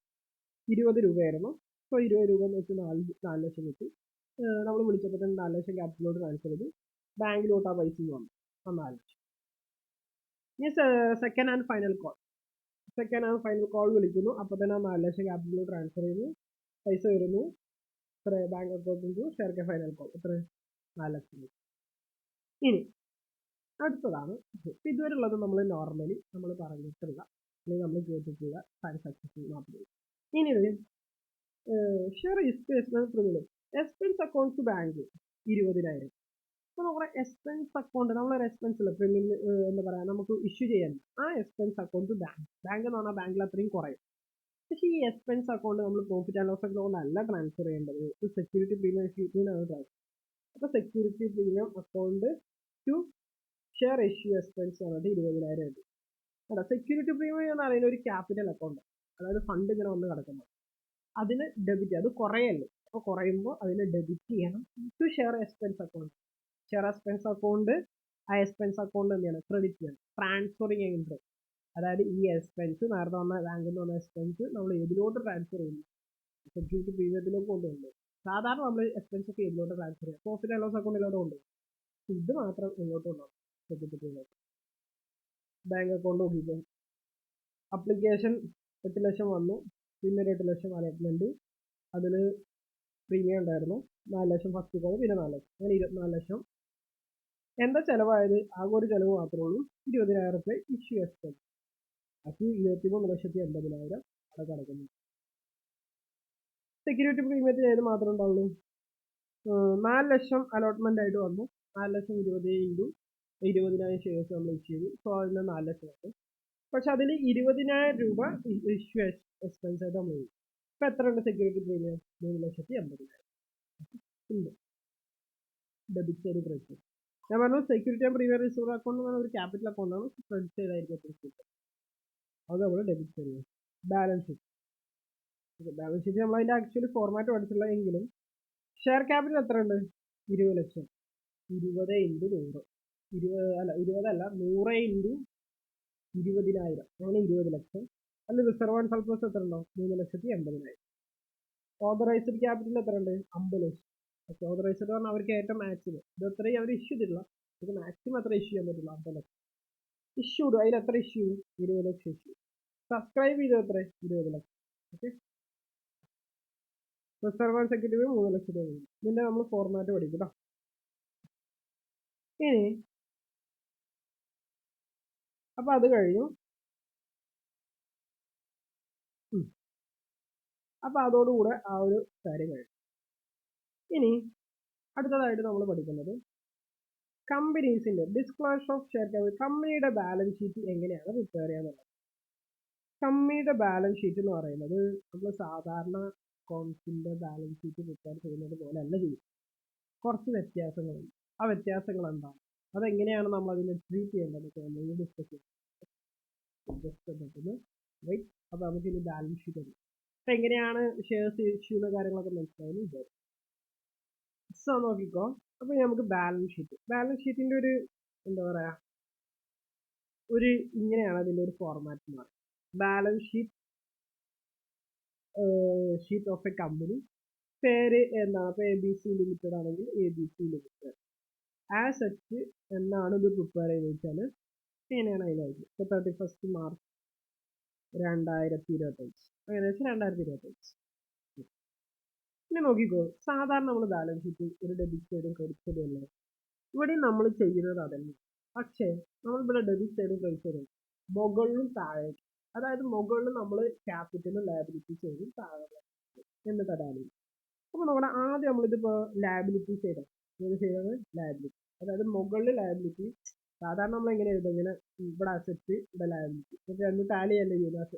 20 രൂപയായിരുന്നു. സോ 20 രൂപ എന്ന് വെച്ച് 4 ലക്ഷം കിട്ടി. നമ്മൾ വിളിച്ചപ്പോൾ തന്നെ 4 ലക്ഷം ക്യാപിറ്റലോട്ട് ട്രാൻസ്ഫർ ചെയ്തു. ബാങ്കിലോട്ട് ആ പൈസ വന്നു 4 ലക്ഷം. ഇനി സെക്കൻഡ് ആൻഡ് ഫൈനൽ കോൾ വിളിക്കുന്നു. അപ്പോൾ തന്നെ 4 ലക്ഷം ക്യാപിറ്റലോട്ട് ട്രാൻസ്ഫർ ചെയ്യുന്നു. പൈസ വരുന്നു. എത്ര? ബാങ്ക് അക്കൗണ്ടിൽ ഷെയർ ഫൈനൽ കോൾ എത്ര? 4 ലക്ഷം. ഇനി അടുത്തതാണ് ഇതുവരെ ഉള്ളത്. നമ്മൾ നോർമലി നമ്മൾ പറഞ്ഞിട്ടുള്ള അല്ലെങ്കിൽ നമ്മൾ കേട്ടിട്ടുള്ള ട്രാൻസാക്ഷൻ മാത്രമേ. ഇനി share expense account to bank 20,000. അപ്പോൾ നമ്മുടെ എക്സ്പെൻസ് അക്കൗണ്ട്, നമ്മളൊരു എക്സ്പെൻസ് ഇല്ല പ്രീമിയം എന്താ പറയുക, നമുക്ക് ഇഷ്യൂ ചെയ്യാൻ ആ എക്സ്പെൻസ് അക്കൗണ്ട് ബാങ്ക് എന്ന് പറഞ്ഞാൽ ബാങ്കിൽ അത്രയും കുറയും. പക്ഷേ ഈ എക്സ്പെൻസ് അക്കൗണ്ട് നമ്മൾ പ്രോഫിറ്റ് ആൻഡ് ലോസ് അക്കൗണ്ട് അല്ല ട്രാൻസ്ഫർ ചെയ്യേണ്ടത്, സെക്യൂരിറ്റി പ്രീമിയം ഷീറ്റിനാണ് ട്രാൻസ്ഫർ. അപ്പോൾ security premium account to share issue expense പറഞ്ഞിട്ട് 20,000 ഉണ്ട്. അല്ല, സെക്യൂരിറ്റി പ്രീമിയം എന്ന് പറയുന്ന ഒരു ക്യാപിറ്റൽ അക്കൗണ്ട്, അതായത് ഫണ്ട് ഇങ്ങനെ വന്ന് കിടക്കുന്നത്, അതിന് ഡെബിറ്റ്, അത് കുറയല്ലേ. അപ്പോൾ കുറയുമ്പോൾ അതിന് ഡെബിറ്റ് ചെയ്യണം to share expense account. Share expense account, ആ എക്സ്പെൻസ് അക്കൗണ്ട് എന്താണ്? ക്രെഡിറ്റ് ചെയ്യണം. ട്രാൻസ്ഫറിങ് ചെയ്യുന്നത്, അതായത് ഈ എക്സ്പെൻസ് നേരത്തെ വന്ന ബാങ്കിൽ നിന്ന് വന്ന എക്സ്പെൻസ് നമ്മൾ ഏതിലോട്ട് ട്രാൻസ്ഫർ ചെയ്യുന്നു? സെക്യൂരിറ്റി പ്രീമിയത്തിലേക്ക് കൊണ്ടുവന്നു. സാധാരണ നമ്മൾ എക്സ്പെൻസ് ഒക്കെ ഏതിലോട്ട് ട്രാൻസ്ഫർ ചെയ്യാം? പ്രോഫിറ്റ് ആൻഡ് ലോസ് അക്കൗണ്ടിലോട്ട് കൊണ്ടുപോകും. ഇത് മാത്രം ഇങ്ങോട്ട് കൊണ്ടുപോകും. സെക്യൂരിറ്റി പ്രീമിയം ബാങ്ക് അക്കൗണ്ട് നോക്കിക്കോ. അപ്ലിക്കേഷൻ 8 ലക്ഷം വന്നു. പിന്നെ 8 ലക്ഷം അലോട്ട്മെന്റ്. അതിൽ പ്രീമിയം ഉണ്ടായിരുന്നു 4 ലക്ഷം ഫസ്റ്റ് കോൾ, പിന്നെ 4 ലക്ഷം, അങ്ങനെ 24 ലക്ഷം. എന്താ ചിലവായത്? ആകെ ഒരു ചിലവ് മാത്രമേ ഉള്ളൂ, 20,000 ഇഷ്യൂ എക്സ്പെൻസ്. ബാക്കി 23,80,000 അവിടെ കിടക്കുന്നു. സെക്യൂരിറ്റി പ്രീമിയത്തിൽ ഏത് മാത്രമേ ഉണ്ടാവുള്ളൂ? 4 ലക്ഷം അലോട്ട്മെന്റ് ആയിട്ട് വന്നു. 4 ലക്ഷം 20 ഇൻറ്റു 20,000 ഷെയർസ് നമ്മൾ ഇഷ്യൂ ചെയ്തു. സോ അതിന് 4 ലക്ഷം ആണ്. പക്ഷെ അതിൽ 20,000 രൂപ ഇഷ്യൂ എക്സ്പെൻസ് ആയിട്ട് നമ്മൾ ചെയ്യും. ഇപ്പം എത്ര ഉണ്ട് സെക്യൂരിറ്റി പ്രീമിയം? 3,80,000 ഉണ്ട്. Debit side credit side. ഞാൻ പറഞ്ഞു security and premium reserve account എന്ന് പറഞ്ഞ ഒരു ക്യാപിറ്റൽ അക്കൗണ്ട് ആണ്. ക്രെഡിറ്റ് സൈഡ് ആയിരിക്കും അത് നമ്മൾ debit side. Balance sheet. Balance sheet നമ്മൾ അതിൻ്റെ ആക്ച്വലി ഫോർമാറ്റ് പഠിച്ചില്ല എങ്കിലും ഷെയർ ക്യാപിറ്റൽ എത്ര ഉണ്ട്? 20 ലക്ഷം. 20 ഇൻറ്റു 100, 100 ഇൻറ്റു 20,000, അങ്ങനെ 20 ലക്ഷം. അതിൽ റിസർവ് ആൻഡ് സർപ്ലസ് എത്ര ഉണ്ടോ? 3,80,000. ഓതറൈസ്ഡ് ക്യാപിറ്റൽ എത്ര ഉണ്ട്? 50 ലക്ഷം. പക്ഷേ ഓതറൈസ്ഡ് പറഞ്ഞാൽ അവർക്ക് ഏറ്റവും മാക്സിമം, ഇത് അത്രയും അവർ ഇഷ്യൂ ചെയ്തിട്ടില്ല, ഇത് മാക്സിമം അത്ര ഇഷ്യൂ ചെയ്യാൻ പറ്റില്ല, 50 ലക്ഷം. ഇഷ്യൂഡ് അതിൽ എത്ര ഇഷ്യൂ? 20 ലക്ഷം ഇഷ്യൂ. സബ്സ്ക്രൈബ് ചെയ്തത് എത്ര? 20 ലക്ഷം. ഓക്കെ, റിസർവ് ആൻഡ് സെക്യൂരിറ്റി 3 ലക്ഷം രൂപ. ഇതിന്റെ നമ്മൾ ഫോർമാറ്റ് പഠിക്കും കേട്ടോ. ഇനി അപ്പൊ അത് കഴിഞ്ഞു. അപ്പൊ അതോടുകൂടെ ആ ഒരു കാര്യം കഴിഞ്ഞു. ഇനി അടുത്തതായിട്ട് നമ്മൾ പഠിക്കുന്നത് കമ്പനീസിന്റെ ഡിസ്ക്ലോഷർ ഓഫ് ഷെയർ ക്യാപിറ്റൽ. കമ്പനിയുടെ ബാലൻസ് ഷീറ്റ് എങ്ങനെയാണ് പ്രിപ്പയർ ചെയ്യാന്നുള്ളത്. കമ്പനിയുടെ ബാലൻസ് ഷീറ്റ് എന്ന് പറയുന്നത് നമ്മൾ സാധാരണ അക്കൗണ്ട്സിന്റെ ബാലൻസ് ഷീറ്റ് പ്രിപ്പയർ ചെയ്യുന്നത് പോലെ അല്ല ചെയ്യും. കുറച്ച് വ്യത്യാസങ്ങളുണ്ട്. ആ വ്യത്യാസങ്ങൾ എന്താണ്, അതെങ്ങനെയാണ് നമ്മൾ അതിനെ ട്രീറ്റ് ചെയ്യേണ്ടത് നമ്മൾ ഡിസ്കസ് ചെയ്യും. റൈറ്റ്. അപ്പൊ നമുക്ക് ഇനി ബാലൻസ് ഷീറ്റ് ഉണ്ട്. അപ്പൊ എങ്ങനെയാണ് ഷെയർസ് ഇഷ്യൂന്ന കാര്യങ്ങളൊക്കെ മനസ്സിലായെന്ന് വിചാരിക്കും. സോ നോക്കിക്കോ. അപ്പൊ നമുക്ക് ബാലൻസ് ഷീറ്റിന്റെ ഒരു എന്താ പറയാ, ഒരു ഇങ്ങനെയാണ് അതിന്റെ ഒരു ഫോർമാറ്റ് എന്ന് പറയുന്നത്. Balance sheet of A company. പേര് എന്താണ്? ഇപ്പൊ ABC ലിമിറ്റഡ് ആണെങ്കിൽ ABC ലിമിറ്റഡ്. ആസ് സച്ച് എന്നാണ് ഇത് പ്രിപ്പയർ ചെയ്ത് വെച്ചാൽ എങ്ങനെയാണ് അതിലായിരിക്കും. ഇപ്പൊ 31 മാർച്ച് 2025, ഏകദേശം 2025. ഇനി നോക്കിക്കോ, സാധാരണ നമ്മൾ ബാലൻസ് ഷീറ്റ് ഒരു ഡെബിറ്റ് സൈഡും ക്രെഡിറ്റ് സൈഡും അല്ലേ. ഇവിടെ നമ്മൾ ചെയ്യുന്നത് അതന്നെ. പക്ഷേ നമ്മളിവിടെ ഡെബിറ്റ് സൈഡും ക്രെഡിറ്റ് സൈഡും മുകളിലും താഴേക്ക്. അതായത് മുകളിൽ നമ്മൾ ക്യാപിറ്റലും ലയബിലിറ്റി സൈഡും താഴെ എന്നിട്ട് അതാണ്. അപ്പൊ നമ്മുടെ ആദ്യം നമ്മളിതിപ്പോ ലയബിലിറ്റി സൈഡാണ്. ഏത് സൈഡാണ്? ലയബിലിറ്റി. അതായത് മുകളിൽ ലയബിലിറ്റി. സാധാരണ നമ്മൾ എങ്ങനെ എഴുതും? ഇങ്ങനെ ഇവിടെ അസറ്റ്, ഇവിടെ ലയബിലിറ്റി, രണ്ട് ടാലി അല്ലേ ചെയ്യുന്നത്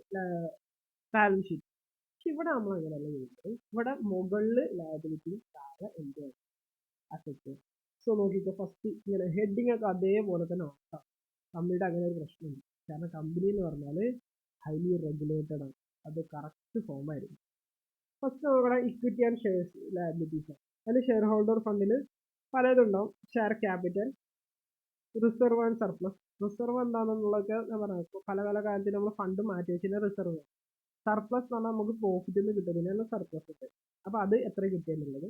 ബാലൻസ് ഷീറ്റ്. പക്ഷെ ഇവിടെ നമ്മൾ അങ്ങനെയല്ല ചെയ്യുന്നത്. ഇവിടെ മുകളിൽ ലയബിലിറ്റി, താഴെ എന്ത് അസറ്റ്. സോ നോക്കിക്കോ, ഫസ്റ്റ് ഇങ്ങനെ ഹെഡിങ് ഒക്കെ അതേപോലെ തന്നെ നോക്കാം. കമ്പനിയുടെ അങ്ങനെ ഒരു പ്രശ്നമുണ്ട്. കാരണം കമ്പനി എന്ന് പറഞ്ഞാൽ ഹൈലി റെഗുലേറ്റഡ് ആണ്. അത് കറക്റ്റ് ഫോം ആയിരിക്കും. ഫസ്റ്റ് നമ്മുടെ ഇക്വിറ്റി ആൻഡ് ഷെയർസ് ലയബിലിറ്റീസ് ആണ്. അതിൽ ഷെയർ ഹോൾഡർ ഫണ്ടിൽ പലതുണ്ടാവും. Share capital, reserve and surplus. Reserve എന്താണെന്നുള്ളതൊക്കെ ഞാൻ പറഞ്ഞു. പല പല കാര്യത്തിൽ നമ്മൾ ഫണ്ട് മാറ്റി വെച്ചിട്ട് റിസർവ്. സർപ്ലസ് പറഞ്ഞാൽ നമുക്ക് പ്രോഫിറ്റിൽ നിന്ന് കിട്ടുന്നതിനാണ് സർപ്ലസ് കിട്ടുക. അപ്പൊ അത് എത്ര കിട്ടിയെന്നുള്ളത്.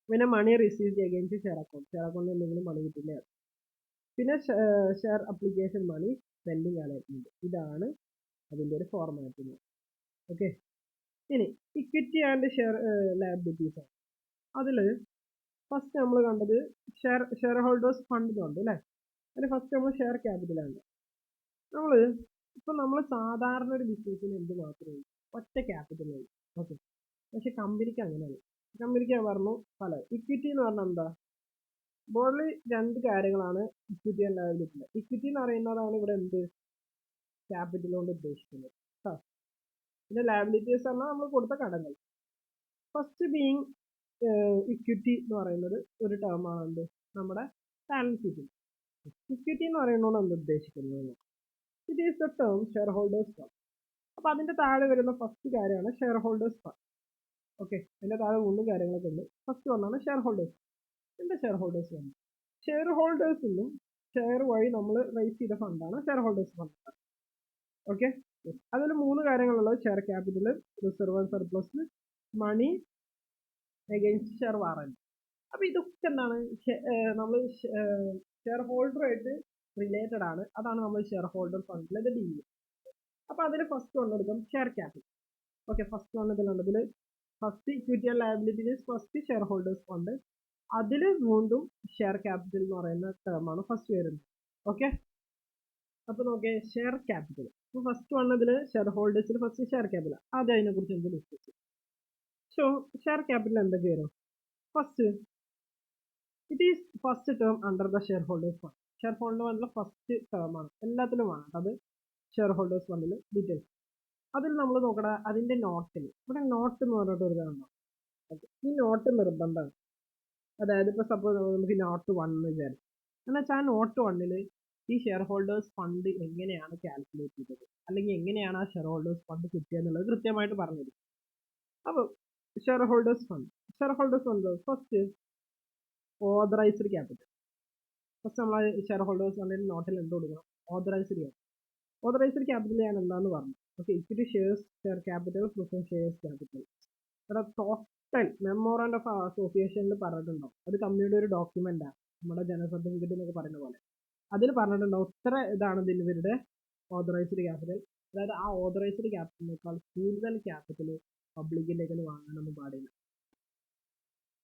പിന്നെ money received against share account. Share അക്കൗണ്ടിൽ എന്തെങ്കിലും മണി കിട്ടില്ല. പിന്നെ share application money pending allotment. ഇതാണ് അതിന്റെ ഒരു ഫോർമാറ്റ്. ഓക്കെ. ഇനി ഇക്വിറ്റി ആൻഡ് ഷെയർ ലയബിലിറ്റീസ് ആണ്. അതില് ഫസ്റ്റ് നമ്മൾ കണ്ടത് ഷെയർ ഹോൾഡേഴ്സ് ഫണ്ട് ഉണ്ട് അല്ലേ. അതിന് ഫസ്റ്റ് നമ്മൾ ഷെയർ ക്യാപിറ്റലാണ്. നമ്മൾ സാധാരണ ഒരു ബിസിനസ്സിന് എന്ത് മാത്രമേ ഒറ്റ ക്യാപിറ്റൽ ഉള്ളൂ. ഓക്കെ. പക്ഷെ കമ്പനിക്ക് അങ്ങനെയല്ല. കമ്പനിക്ക് ഞാൻ പറഞ്ഞു പല ഇക്വിറ്റി എന്ന് പറഞ്ഞാൽ എന്താ, ബോർഡിൽ രണ്ട് കാര്യങ്ങളാണ് ഇക്വിറ്റി ആൻഡ് ലയബിലിറ്റി. ഇക്വിറ്റി എന്ന് പറയുന്നതാണ് ഇവിടെ എന്ത് ക്യാപിറ്റൽ കൊണ്ട് ഉദ്ദേശിക്കുന്നത്. പിന്നെ ലയബിലിറ്റീസ് പറഞ്ഞാൽ നമ്മൾ കൊടുത്ത കടങ്ങൾ. ഫസ്റ്റ് ബീങ് ഇക്വിറ്റി എന്ന് പറയുന്നത് ഒരു ടേം ആണ് നമ്മുടെ ബാലൻസ് ഷീറ്റിൽ. ഇക്വിറ്റി എന്ന് പറയുന്നത് എന്ത് ഉദ്ദേശിക്കുന്നത്? It is the term share holders fund. അപ്പൊ അതിന്റെ താഴെ വരുന്ന ഫസ്റ്റ് കാര്യമാണ് ഷെയർ ഹോൾഡേഴ്സ് ഫണ്ട്. ഓക്കെ. അതിന്റെ താഴെ മൂന്ന് കാര്യങ്ങളൊക്കെ ഉണ്ട്. ഫസ്റ്റ് ഒന്നാണ് ഷെയർ ഹോൾഡേഴ്സ്. എന്താ ഷെയർ ഹോൾഡേഴ്സ് ഫണ്ട്? ഷെയർ ഹോൾഡേഴ്സിനും ഷെയർ വഴി നമ്മൾ റൈസ് ചെയ്ത ഫണ്ടാണ് ഷെയർ ഹോൾഡേഴ്സ് ഫണ്ട്. ഓക്കെ. അതിൽ മൂന്ന് കാര്യങ്ങളുള്ളത്: share capital, reserve and surplus, money against share warrant. അപ്പൊ ഇതൊക്കെ എന്താണ്? നമ്മൾ ഷെയർ ഹോൾഡറുമായിട്ട് റിലേറ്റഡ് ആണ്. അതാണ് നമ്മൾ ഷെയർ ഹോൾഡർ ഫണ്ടിൽ ഇത് ഡീൽ ചെയ്യുന്നത്. അപ്പൊ അതിൽ ഫസ്റ്റ് വന്നെടുക്കും ഷെയർ ക്യാപിറ്റൽ. ഓക്കെ. ഫസ്റ്റ് വന്നതിലുണ്ട്. ഇതിൽ first equity and liabilities, first share holders fund. അതിൽ വീണ്ടും ഷെയർ ക്യാപിറ്റൽ എന്ന് പറയുന്ന ടേമാണ് ഫസ്റ്റ് വരുന്നത്. ഓക്കെ. അപ്പൊ നോക്കിയേ, ഷെയർ ക്യാപിറ്റൽ. അപ്പൊ ഫസ്റ്റ് വന്നതിൽ ഷെയർ ഹോൾഡേഴ്സിൽ ഫസ്റ്റ് ഷെയർ ക്യാപിറ്റൽ. ആദ്യം അതിനെ കുറിച്ച് എന്ത് ഡിസ്കസ് ചെയ്യും. സോ ഷെയർ ക്യാപിറ്റൽ എന്തൊക്കെ വരും? First it is first term under the share holders fund. Share holder ഫണ്ടിലെ ഫസ്റ്റ് ടേം ആണ്, എല്ലാത്തിലും ആണ് അത് ഷെയർ ഹോൾഡേഴ്സ് ഫണ്ടിൽ ഡീറ്റെയിൽസ്. അതിൽ നമ്മൾ നോക്കണ അതിന്റെ നോട്ടിൽ ഇവിടെ നോട്ട് എന്ന് പറഞ്ഞിട്ട് ഒരു ഇതാണ്. ഈ നോട്ട് നിർബന്ധമാണ്. അതായത് ഇപ്പൊ സപ്പോസ് നമുക്ക് നോട്ട് 1 വിചാരിച്ചു. എന്നുവെച്ചാൽ ആ നോട്ട് 1 ഈ ഷെയർ ഹോൾഡേഴ്സ് ഫണ്ട് എങ്ങനെയാണ് കാൽക്കുലേറ്റ് ചെയ്തത്, അല്ലെങ്കിൽ എങ്ങനെയാണ് ആ ഷെയർ ഹോൾഡേഴ്സ് ഫണ്ട് കിട്ടിയെന്നുള്ളത് കൃത്യമായിട്ട് പറഞ്ഞിരിക്കും. അപ്പൊ share holders fund first authorised capital. First നമ്മൾ ഷെയർ ഹോൾഡേഴ്സ് ഫണ്ടിൽ നോട്ടിൽ എന്ത് കൊടുക്കണം? Authorised capital. ഓതറൈസ്ഡ് ക്യാപിറ്റൽ ഞാൻ എന്താന്ന് പറഞ്ഞു. Okay. Equity shares, share capital, preference shares capital. ഇവിടെ ടോട്ടൽ മെമ്മോറാൻഡം ഓഫ് അസോസിയേഷനിൽ പറഞ്ഞിട്ടുണ്ടാവും. അത് കമ്പനിയുടെ ഒരു ഡോക്യുമെന്റ് ആണ്, നമ്മുടെ ജനറൽ സർട്ടിഫിക്കറ്റ് എന്നൊക്കെ പറയുന്ന പോലെ. അതിൽ പറഞ്ഞിട്ടുണ്ടാവും ഇത്ര ഇതാണ് ഇവരുടെ ഓതറൈസ്ഡ് ക്യാപിറ്റൽ. അതായത് ആ ഓതറൈസ്ഡ് ക്യാപിറ്റലിനേക്കാൾ കൂടുതൽ ക്യാപിറ്റൽ പബ്ലിക്കിൻ്റെ കയ്യിൽ വാങ്ങാനൊന്നും പാടില്ല.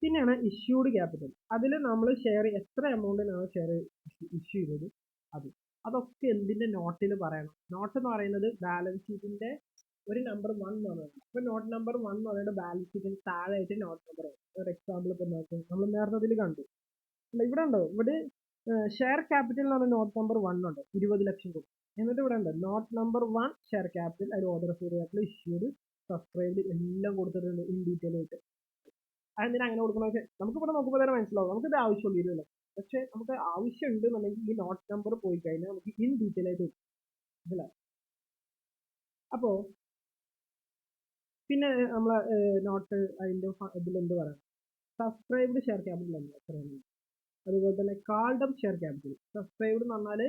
പിന്നെയാണ് ഇഷ്യൂഡ് ക്യാപിറ്റൽ. അതിൽ നമ്മൾ ഷെയർ എത്ര എമൗണ്ടിനാണ് ഷെയർ ഇഷ്യൂ ചെയ്തത് അതൊക്കെ എന്തിൻ്റെ നോട്ടിൽ പറയണം. നോട്ട് എന്ന് പറയുന്നത് ബാലൻസ് ഷീറ്റിൻ്റെ ഒരു നമ്പർ 1 എന്ന് പറയുന്നത്. അപ്പോൾ നോട്ട് നമ്പർ 1 എന്ന് പറയുന്നത് ബാലൻസ് ഷീറ്റിന് താഴെയായിട്ട് നോട്ട് നമ്പർ. ഒരു എക്സാമ്പിൾ ഇപ്പോൾ നോക്കും, നമ്മൾ നേരത്തെ അതിൽ കണ്ടു. ഇവിടെ ഉണ്ടോ, ഇവിടെ ഷെയർ ക്യാപിറ്റൽ എന്ന് പറഞ്ഞ നോട്ട് നമ്പർ 1 ഉണ്ട്, 20 ലക്ഷം രൂപ. എന്നിട്ട് ഇവിടെ ഉണ്ട് നോട്ട് നമ്പർ 1 ഷെയർ ക്യാപിറ്റൽ, അതിൽ ഓതറൈസ്ഡ് ക്യാപിറ്റൽ, ഇഷ്യൂഡ്, സബ്സ്ക്രൈബ്ഡ് എല്ലാം കൊടുത്തിട്ടുണ്ട് ഇൻ ഡീറ്റെയിൽ ആയിട്ട്. അതെന്തിനാ അങ്ങനെ കൊടുക്കണമെന്ന് വെച്ചാൽ നമുക്കിവിടെ നോക്കുമ്പോൾ തന്നെ മനസ്സിലാവും നമുക്കിത് ആവശ്യമില്ലല്ലോ. പക്ഷെ നമുക്ക് ആവശ്യം ഉണ്ടെന്നുണ്ടെങ്കിൽ ഈ നോട്ട് നമ്പർ പോയി കഴിഞ്ഞാൽ നമുക്ക് ഇൻ ഡീറ്റെയിൽ ആയിട്ട് മനസ്സിലാവും. അപ്പോൾ പിന്നെ നമ്മളെ നോട്ട് അതിൻ്റെ ഇതിലെന്ത് പറയാം, സബ്സ്ക്രൈബ്ഡ് ഷെയർ ക്യാപിറ്റൽ ഉണ്ട് എത്രയാണ്. അതുപോലെ തന്നെ called up share capital. Subscribed എന്ന് പറഞ്ഞാൽ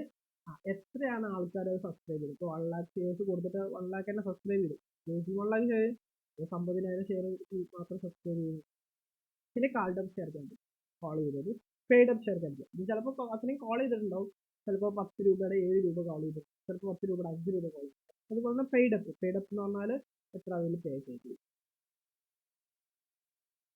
എത്രയാണ് ആൾക്കാർ സബ്സ്ക്രൈബ് ചെയ്തത്. ഇപ്പോൾ 1 lakh ഷെയർസ് കൊടുത്തിട്ട് 1 lakh തന്നെ സബ്സ്ക്രൈബ് ചെയ്തു. 1 lakh ഷെയർ 50,000 ഷെയർ മാത്രം സബ്സ്ക്രൈബ് ചെയ്തു. പിന്നെ called up share capital call ചെയ്തത്. പെയ്ഡ് അപ്പ് ഷെയർ ക്യാപിറ്റൽ ഇത് ചിലപ്പോൾ അത്രയും കോൾ ചെയ്തിട്ടുണ്ടാവും. ചിലപ്പോൾ 10 രൂപയുടെ 7 രൂപ കോൾ ചെയ്തു, ചിലപ്പോൾ 10 രൂപയുടെ 5 രൂപ കോൾ ചെയ്തു. അതുപോലെ തന്നെ പെയ്ഡ് അപ്പ് എന്ന് പറഞ്ഞാൽ എത്ര അതിൽ പേ ചെയ്തു.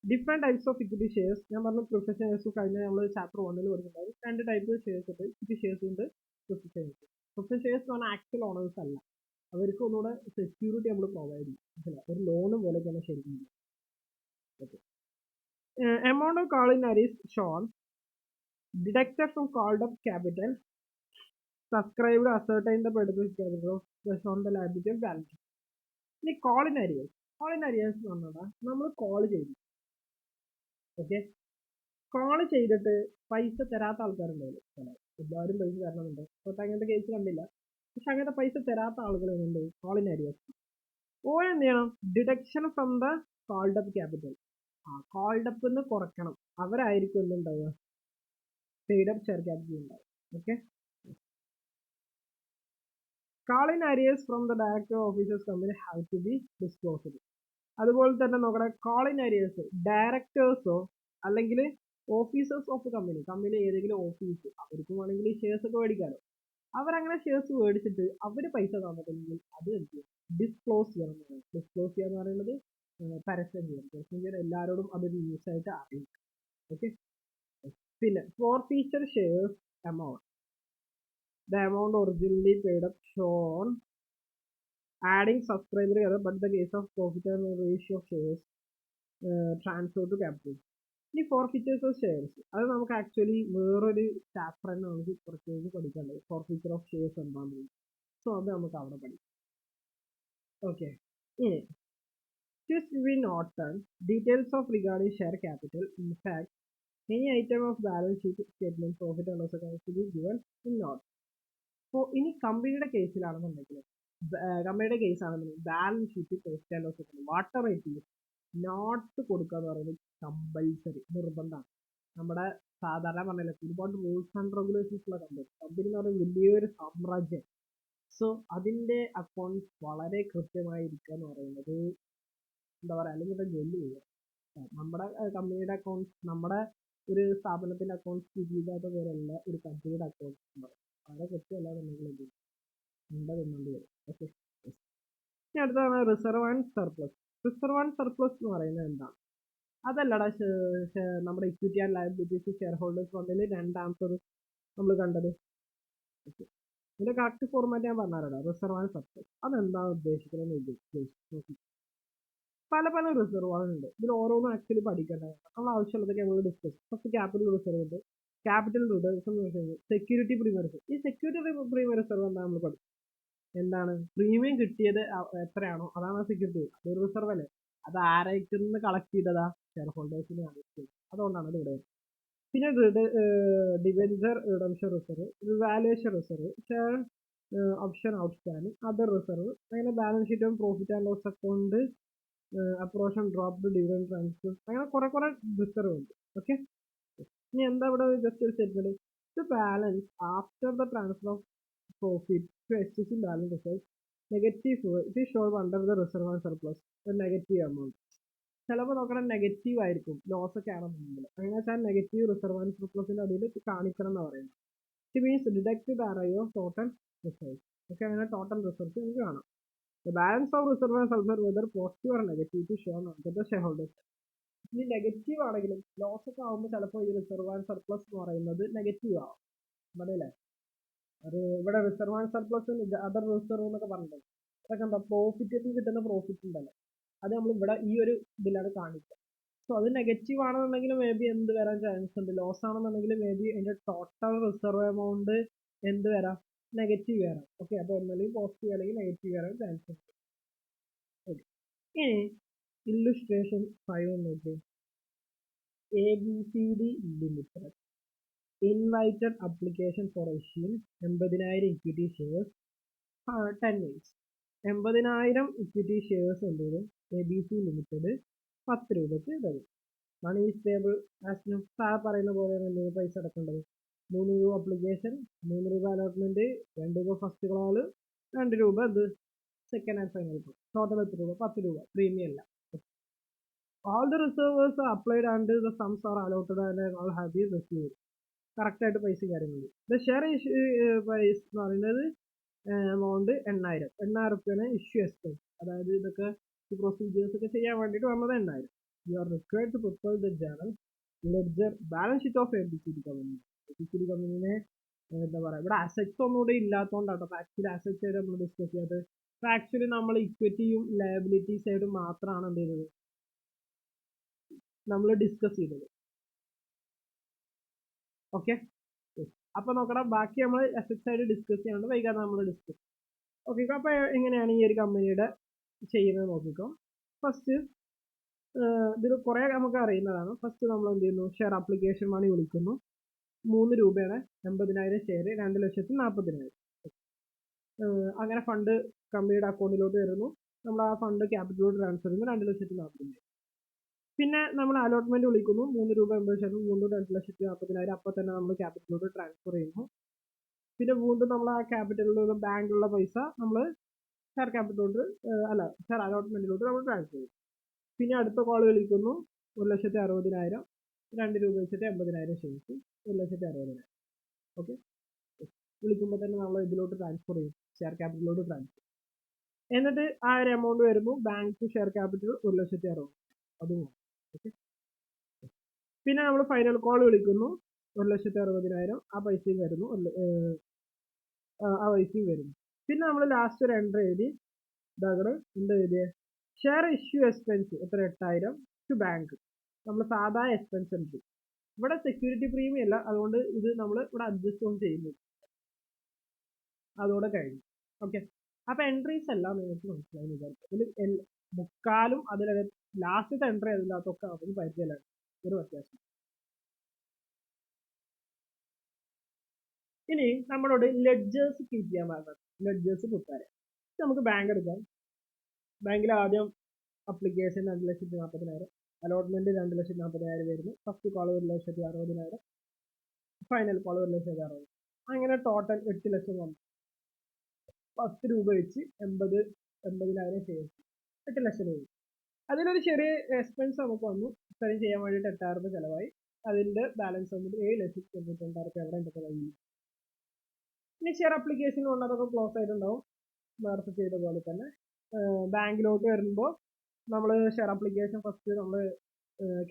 Different types of equity shares. ഞാൻ പറഞ്ഞു പ്രിഫറൻസ് ഷെയർസ് കഴിഞ്ഞ നമ്മൾ ചാപ്റ്റർ 1 കൊടുത്തിട്ടുണ്ടായിരുന്നു. 2 ടൈപ്പ് ഷെയർസ് ഉണ്ട്, ഇക്വിറ്റി ഷെയർസ് ഉണ്ട്, പ്രിഫറൻസ് ഷെയർസ്. പ്രിഫറൻസ് ഷെയർസ് എന്ന് പറഞ്ഞാൽ ആക്ച്വൽ ഓണേഴ്സ് അല്ല, അവർക്ക് ഒന്നുകൂടെ സെക്യൂരിറ്റി നമ്മൾ പ്രൊവൈഡ് ചെയ്യും. ഒരു ലോണ് പോലെയൊക്കെയാണ് ശരിക്കും. Okay, amount of call in is shown, deducted from called up capital, subscribed, ascertained the predicate capital, shown the liability of balance sheet. ഇനി കോൾ ഇൻ അരിയേഴ്സ് എന്ന് പറഞ്ഞാൽ നമ്മൾ കോൾ ചെയ്തു. ഓക്കെ, കോൾ ചെയ്തിട്ട് പൈസ തരാത്ത ആൾക്കാരുണ്ടാവില്ല. എല്ലാവരും പൈസ തരണമെന്നുണ്ട്, പക്ഷെ അങ്ങനത്തെ കേസ് കണ്ടില്ല. പക്ഷെ അങ്ങനത്തെ പൈസ തരാത്ത ആളുകളുണ്ട് കോൾ ഇൻ അരിയേഴ്സ്. ഓ എന്ത് ചെയ്യണം, deduction from the called up capital. Called up എന്ന് കുറയ്ക്കണം. അവരായിരിക്കും എന്തുണ്ടാവുക, പെയ്ഡ് അപ്പ് ഷെയർ ക്യാപിറ്റൽ ഉണ്ടാവും. Okay, call in arrears from the director officers company have to be disclosed. അതുപോലെ തന്നെ നോക്കണേ, കാൾ ഇൻ അരിയേഴ്സ് ഡയറക്ടേഴ്സോ അല്ലെങ്കിൽ ഓഫീസേഴ്സ് ഓഫ് കമ്പനി ഏതെങ്കിലും ഓഫീസ്, അവർക്കും വേണമെങ്കിൽ ഈ ഷെയർസ് ഒക്കെ മേടിക്കാമല്ലോ. അവരങ്ങനെ ഷെയർസ് മേടിച്ചിട്ട് അവർ പൈസ തന്നിട്ടുണ്ടെങ്കിൽ അത് ഡിസ്ക്ലോസ് ചെയ്യണം. ഡിസ്ക്ലോസ് ചെയ്യുക എന്ന് പറയുന്നത് പരസ്യം ചെയ്യാൻ എല്ലാവരോടും അതൊരു ന്യൂസ് ആയിട്ട് അറിയിക്കും. ഓക്കെ, പിന്നെ forfeiture shares amount, the amount originally paid up shown, adding subscriber together, but the case of profit and ratio of shares transfer to capital. ഈ ഫോർഫീച്ചേഴ്സ് ഓഫ് ഷെയർസ് അത് നമുക്ക് ആക്ച്വലി വേറൊരു ചാപ്റ്റർ തന്നെ നമുക്ക് പ്രത്യേകിച്ച് പഠിക്കാനുള്ളത്. ഫോർഫീച്ചർ ഓഫ് ഷെയർസ് എന്താണെന്ന്, so അത് നമുക്ക് അവിടെ പഠിക്കാം. ഓക്കെ, ഇനി just we note that details of regarding share capital, in fact any item of balance sheet statement, profit and loss account to be given in note. അപ്പോൾ ഇനി കമ്പനിയുടെ കേസിലാണെന്നുണ്ടെങ്കിൽ balance sheet, profit and loss account, വാട്ടർ റേറ്റിൽ note കൊടുക്കുക എന്ന് പറയുന്നത് compulsory, നിർബന്ധമാണ്. നമ്മുടെ സാധാരണ പറഞ്ഞില്ല, ഒരുപാട് റൂൾസ് ആൻഡ് റെഗുലേഷൻസ് ഉള്ള കമ്പനി എന്ന് പറയുന്നത് വലിയൊരു സാമ്രാജ്യം. സോ അതിൻ്റെ അക്കൗണ്ട്സ് വളരെ കൃത്യമായിരിക്കുക എന്ന് പറയുന്നത് എന്താ പറയുക, അല്ലെങ്കിൽ ജോലി ചെയ്യുക. നമ്മുടെ കമ്പനിയുടെ അക്കൗണ്ട്സ്, നമ്മുടെ ഒരു സ്ഥാപനത്തിൻ്റെ അക്കൗണ്ട്സ് സ്ഥിതി ചെയ്യാത്ത പോലെയല്ല ഒരു കമ്പനിയുടെ അക്കൗണ്ട്സ് എന്ന് പറയുന്നത്. വളരെ കൃത്യമല്ലാന്നുണ്ടെങ്കിൽ ഉണ്ടെന്നുണ്ട് വരും. ഓക്കെ, ഇനി അടുത്താണ് reserve and surplus. Reserve and surplus എന്ന് പറയുന്നത് എന്താണ്? അതല്ലടാ നമ്മുടെ equity and liabilities share holders ഫണ്ടിൽ രണ്ടാമത്തെ നമ്മൾ കണ്ടത്. ഓക്കെ, ഇതിന്റെ കറക്റ്റ് ഫോർമാറ്റ് ഞാൻ പറഞ്ഞാലോ, റിസർവ് ആൻഡ് സർപ്ലസ് അതെന്താണ് ഉദ്ദേശിക്കുന്നത് നോക്കി. പല പല റിസർവുകളുണ്ട്. ഇതിൽ ഓരോന്നും ആക്ച്വലി പഠിക്കേണ്ടതാണ്. നമ്മൾ ആവശ്യമുള്ളതൊക്കെ നമ്മൾ ഡിസ്കസ്. ഫസ്റ്റ് ക്യാപിറ്റൽ റിസർവ് ഉണ്ട്, capital reserve, security premium reserve. ഈ സെക്യൂരിറ്റി പ്രീമിയം റിസർവ് എന്താ നമ്മൾ പഠിക്കും, എന്താണ് പ്രീമിയം കിട്ടിയത് എത്രയാണോ അതാണ് സെക്യൂരിറ്റി. അതൊരു റിസർവ് അല്ലേ, അത് ആരായിട്ടൊന്ന് കളക്ട് ചെയ്തതാ, ഷെയർ ഹോൾഡേഴ്സിന് അതുകൊണ്ടാണ് അത് ഇവിടെ. പിന്നെ debenture redemption reserve, valuation reserve, share option outstanding, other reserve, അങ്ങനെ ബാലൻസ് ഷീറ്റും profit and loss account, appropriation drop dividend transfer, അങ്ങനെ കുറെ റിസർവ് ഉണ്ട്. ഓക്കെ, ഇനി എന്താ ഇവിടെ ജസ്റ്റ് ഒരു statement, the balance after the transfer of profit to existing balance reserve negative, it is showed under the reserve and surplus negative amount. ചിലപ്പോൾ നോക്കണം negative ആയിരിക്കും, ലോസ് ഒക്കെ ആണെന്നുണ്ടെങ്കിൽ. അങ്ങനെ വെച്ചാൽ നെഗറ്റീവ് റിസർവ് ആൻഡ് സർപ്ലസിന്റെ അടിയിൽ കാണിക്കണം എന്ന് പറയുന്നത്. It means deduct the array of total reserve. Okay, അങ്ങനെ ടോട്ടൽ റിസർവ് നമുക്ക് കാണാം. The balance of reserve and surplus whether positive or negative to show on the shareholders. ഇനി നെഗറ്റീവ് ആണെങ്കിലും ലോസ് ഒക്കെ ആകുമ്പോൾ ചിലപ്പോൾ ഈ റിസർവ് ആൻഡ് സർപ്ലസ് എന്ന് പറയുന്നത് നെഗറ്റീവ് ആവും. അല്ലേ, അത് ഇവിടെ reserve and surplus other reserve എന്നൊക്കെ പറഞ്ഞിട്ടുണ്ട്. അതൊക്കെ എന്താ, പ്രോഫിറ്റ് കിട്ടുന്ന പ്രോഫിറ്റ് ഉണ്ടല്ലോ, അത് നമ്മൾ ഇവിടെ ഈ ഒരു ഇതിലാണ് കാണിക്കുക. സോ അത് നെഗറ്റീവ് ആണെന്നുണ്ടെങ്കിൽ മേ ബി എന്ത് വരാൻ ചാൻസ് ഉണ്ട്, ലോസ് ആണെന്നുണ്ടെങ്കിൽ മേ ബി അതിന്റെ ടോട്ടൽ റിസർവ് എമൗണ്ട് എന്ത് വരാം, നെഗറ്റീവ് വരാം. ഓക്കെ, അപ്പോൾ ഒന്നല്ലെങ്കിൽ പോസിറ്റീവ് അല്ലെങ്കിൽ നെഗറ്റീവ് വരാൻ ചാൻസ് ഉണ്ട്. ഓക്കെ, ഇനി ഇല്ലുസ്ട്രേഷൻ 5 നോക്കി. ABCD Limited invited application for issuing 80,000 equity shares 10 years. 80,000 equity shares എന്തെങ്കിലും ABC ലിമിറ്റഡ് 10 രൂപയ്ക്ക് തരും. മണി ഈസ് പേബിൾ ആസ് താഴെ പറയുന്ന പോലെയാണ് എന്തെങ്കിലും പൈസ അടക്കേണ്ടത്. 3 രൂപ അപ്ലിക്കേഷൻ, 3 രൂപ അലോട്ട്മെന്റ്, 2 രൂപ ഫസ്റ്റ് കോള്, 2 രൂപ ഇത് second and final call. Total എത്ര രൂപ? 10 രൂപ. പ്രീമിയം അല്ല. All the reserves are applied and the sums are allotted and all have been received. Correct ആയിട്ട് പൈസ കാര്യങ്ങൾ. ദ ഷെയർ ഇഷ്യൂ പ്രൈസ് എന്ന് പറയുന്നത് എമൗണ്ട് 8,000 റുപ്യാണ് ഇഷ്യൂ എക്സ്പെൻസ്. അതായത് ഇതൊക്കെ ഈ പ്രൊസീജിയേഴ്സ് ഒക്കെ ചെയ്യാൻ വേണ്ടിയിട്ട് വന്നത് 8,000. You are required to prepare the journal ledger balance sheet of ABCD company. ABCD കമ്പനിനെ എന്താ പറയുക, ഇവിടെ അസറ്റ്സ് ഒന്നും കൂടെ ഇല്ലാത്തതുകൊണ്ടാണ് ആക്ച്വലി അസറ്റ്സ് ആയിട്ട് നമ്മൾ ഡിസ്കസ് ചെയ്യാത്തത്. ആക്ച്വലി നമ്മൾ ഇക്വിറ്റിയും ലയബിലിറ്റി സൈഡും മാത്രമാണ് എന്ത് ചെയ്തത്, നമ്മൾ ഡിസ്കസ് ചെയ്തത്. ഓക്കെ, അപ്പൊ നോക്കണം, ബാക്കി നമ്മൾ അസറ്റ് സൈഡ് ഡിസ്കസ് ചെയ്യാണ്ട് വൈകാതെ നമ്മൾ ഡിസ്കസ്. ഓക്കെ, അപ്പൊ എങ്ങനെയാണ് ഈ ഒരു കമ്പനിയുടെ ചെയ്യുന്നത് നോക്കിക്കോ. ഫസ്റ്റ് ഇതിൽ കുറെ നമുക്ക് അറിയുന്നതാണ്. ഫസ്റ്റ് നമ്മൾ എന്ത് ചെയ്യുന്നു, ഷെയർ ആപ്ലിക്കേഷൻ മണി വിളിക്കുന്നു. 3 രൂപയാണ് 80,000 ഷെയർ, 2,40,000. അങ്ങനെ ഫണ്ട് കമ്പനിയുടെ അക്കൗണ്ടിലോട്ട് വരുന്നു. നമ്മൾ ആ ഫണ്ട് ക്യാപിറ്റലോട്ട് ട്രാൻസ്ഫർ ചെയ്യുന്നു, 2,40,000. പിന്നെ നമ്മൾ അലോട്ട്മെന്റ് വിളിക്കുന്നു. 3 രൂപ 80 ശതമാനം, വീണ്ടും 2,40,000. അപ്പോൾ തന്നെ നമ്മൾ ക്യാപിറ്റലിലോട്ട് ട്രാൻസ്ഫർ ചെയ്യുന്നു. പിന്നെ വീണ്ടും നമ്മൾ ആ ക്യാപിറ്റലിലുള്ള ബാങ്കിലുള്ള പൈസ നമ്മൾ ഷെയർ ക്യാപിറ്റലോട്ട് ഷെയർ അലോട്ട്മെന്റിലോട്ട് നമ്മൾ ട്രാൻസ്ഫർ ചെയ്യും. പിന്നെ അടുത്ത കോൾ വിളിക്കുന്നു. 1,60,000, 2 രൂപ വെച്ചിട്ട് 80,000 ഷെയർസ്, 1,60,000. ഓക്കെ, വിളിക്കുമ്പോൾ തന്നെ നമ്മൾ ഇതിലോട്ട് ട്രാൻസ്ഫർ ചെയ്യും, ഷെയർ ക്യാപിറ്റലിലോട്ട് ട്രാൻസ്ഫർ. എന്നിട്ട് ആ ഒരു എമൗണ്ട് വരുന്നു ബാങ്ക് ഷെയർ ക്യാപിറ്റൽ 1,60,000 അതും. ഓക്കെ, പിന്നെ നമ്മൾ ഫൈനൽ കോൾ വിളിക്കുന്നു. 1,60,000 ആ പൈസയും വരുന്നു, ആ പൈസയും വരുന്നു. പിന്നെ നമ്മൾ ലാസ്റ്റ് ഒരു എൻട്രി എഴുതി, ഇതാകണം എന്താ എഴുതിയ, ഷെയർ ഇഷ്യൂ എക്സ്പെൻസ് എത്ര, 8,000 ടു ബാങ്ക്. നമ്മൾ സാധാ എക്സ്പെൻസ് എൻട്രി, ഇവിടെ സെക്യൂരിറ്റി പ്രീമിയം അല്ല, അതുകൊണ്ട് ഇത് നമ്മൾ ഇവിടെ അഡ്ജസ്റ്റ് ഓൺ ചെയ്യുന്നു. അതോടെ കഴിഞ്ഞു. ഓക്കെ, അപ്പൊ എൻട്രീസ് എല്ലാം നിങ്ങൾക്ക് മനസ്സിലായി വിചാരിക്കും. ഇതിൽ മുക്കാലും അതിലകത്ത് ലാസ്റ്റത്തെ എൻട്രി അതിനകത്തൊക്കെ നമുക്ക് പരിചയമാണ്, ഒരു വ്യത്യാസം. ഇനി നമ്മളോട് ലെഡ്ജേഴ്സ് കീപ്പ് ചെയ്യാൻ പറഞ്ഞത്, ലെഡ്ജേഴ്സ് പ്രിപ്പയർ. നമുക്ക് ബാങ്ക് എടുക്കാം. ബാങ്കിൽ ആദ്യം അപ്ലിക്കേഷൻ 2,40,000, അലോട്ട്മെന്റ് 2,40,000 വരുന്നു. First call 1,60,000, final call 1,60,000. അങ്ങനെ ടോട്ടൽ 8 ലക്ഷം വന്നു. 10 രൂപ വെച്ച് 80,000 ഷെയർ, 8 ലക്ഷം രൂപ. അതിലൊരു ചെറിയ എക്സ്പെൻസ് നമുക്ക് വന്നു, ഇത്രയും ചെയ്യാൻ വേണ്ടിയിട്ട് 8,000 രൂപ ചിലവായി. അതിന്റെ ബാലൻസ് വന്നിട്ട് 7,92,000 എവിടെ ഉണ്ട് കയ്യിൽ. ഇനി ഷെയർ അപ്ലിക്കേഷൻ കൊണ്ടതൊക്കെ ക്ലോസ് ആയിട്ടുണ്ടാവും, നേരത്തെ ചെയ്ത പോലെ തന്നെ. ബാങ്കിലോട്ട് വരുമ്പോൾ നമ്മൾ ഷെയർ അപ്ലിക്കേഷൻ ഫസ്റ്റ് നമ്മൾ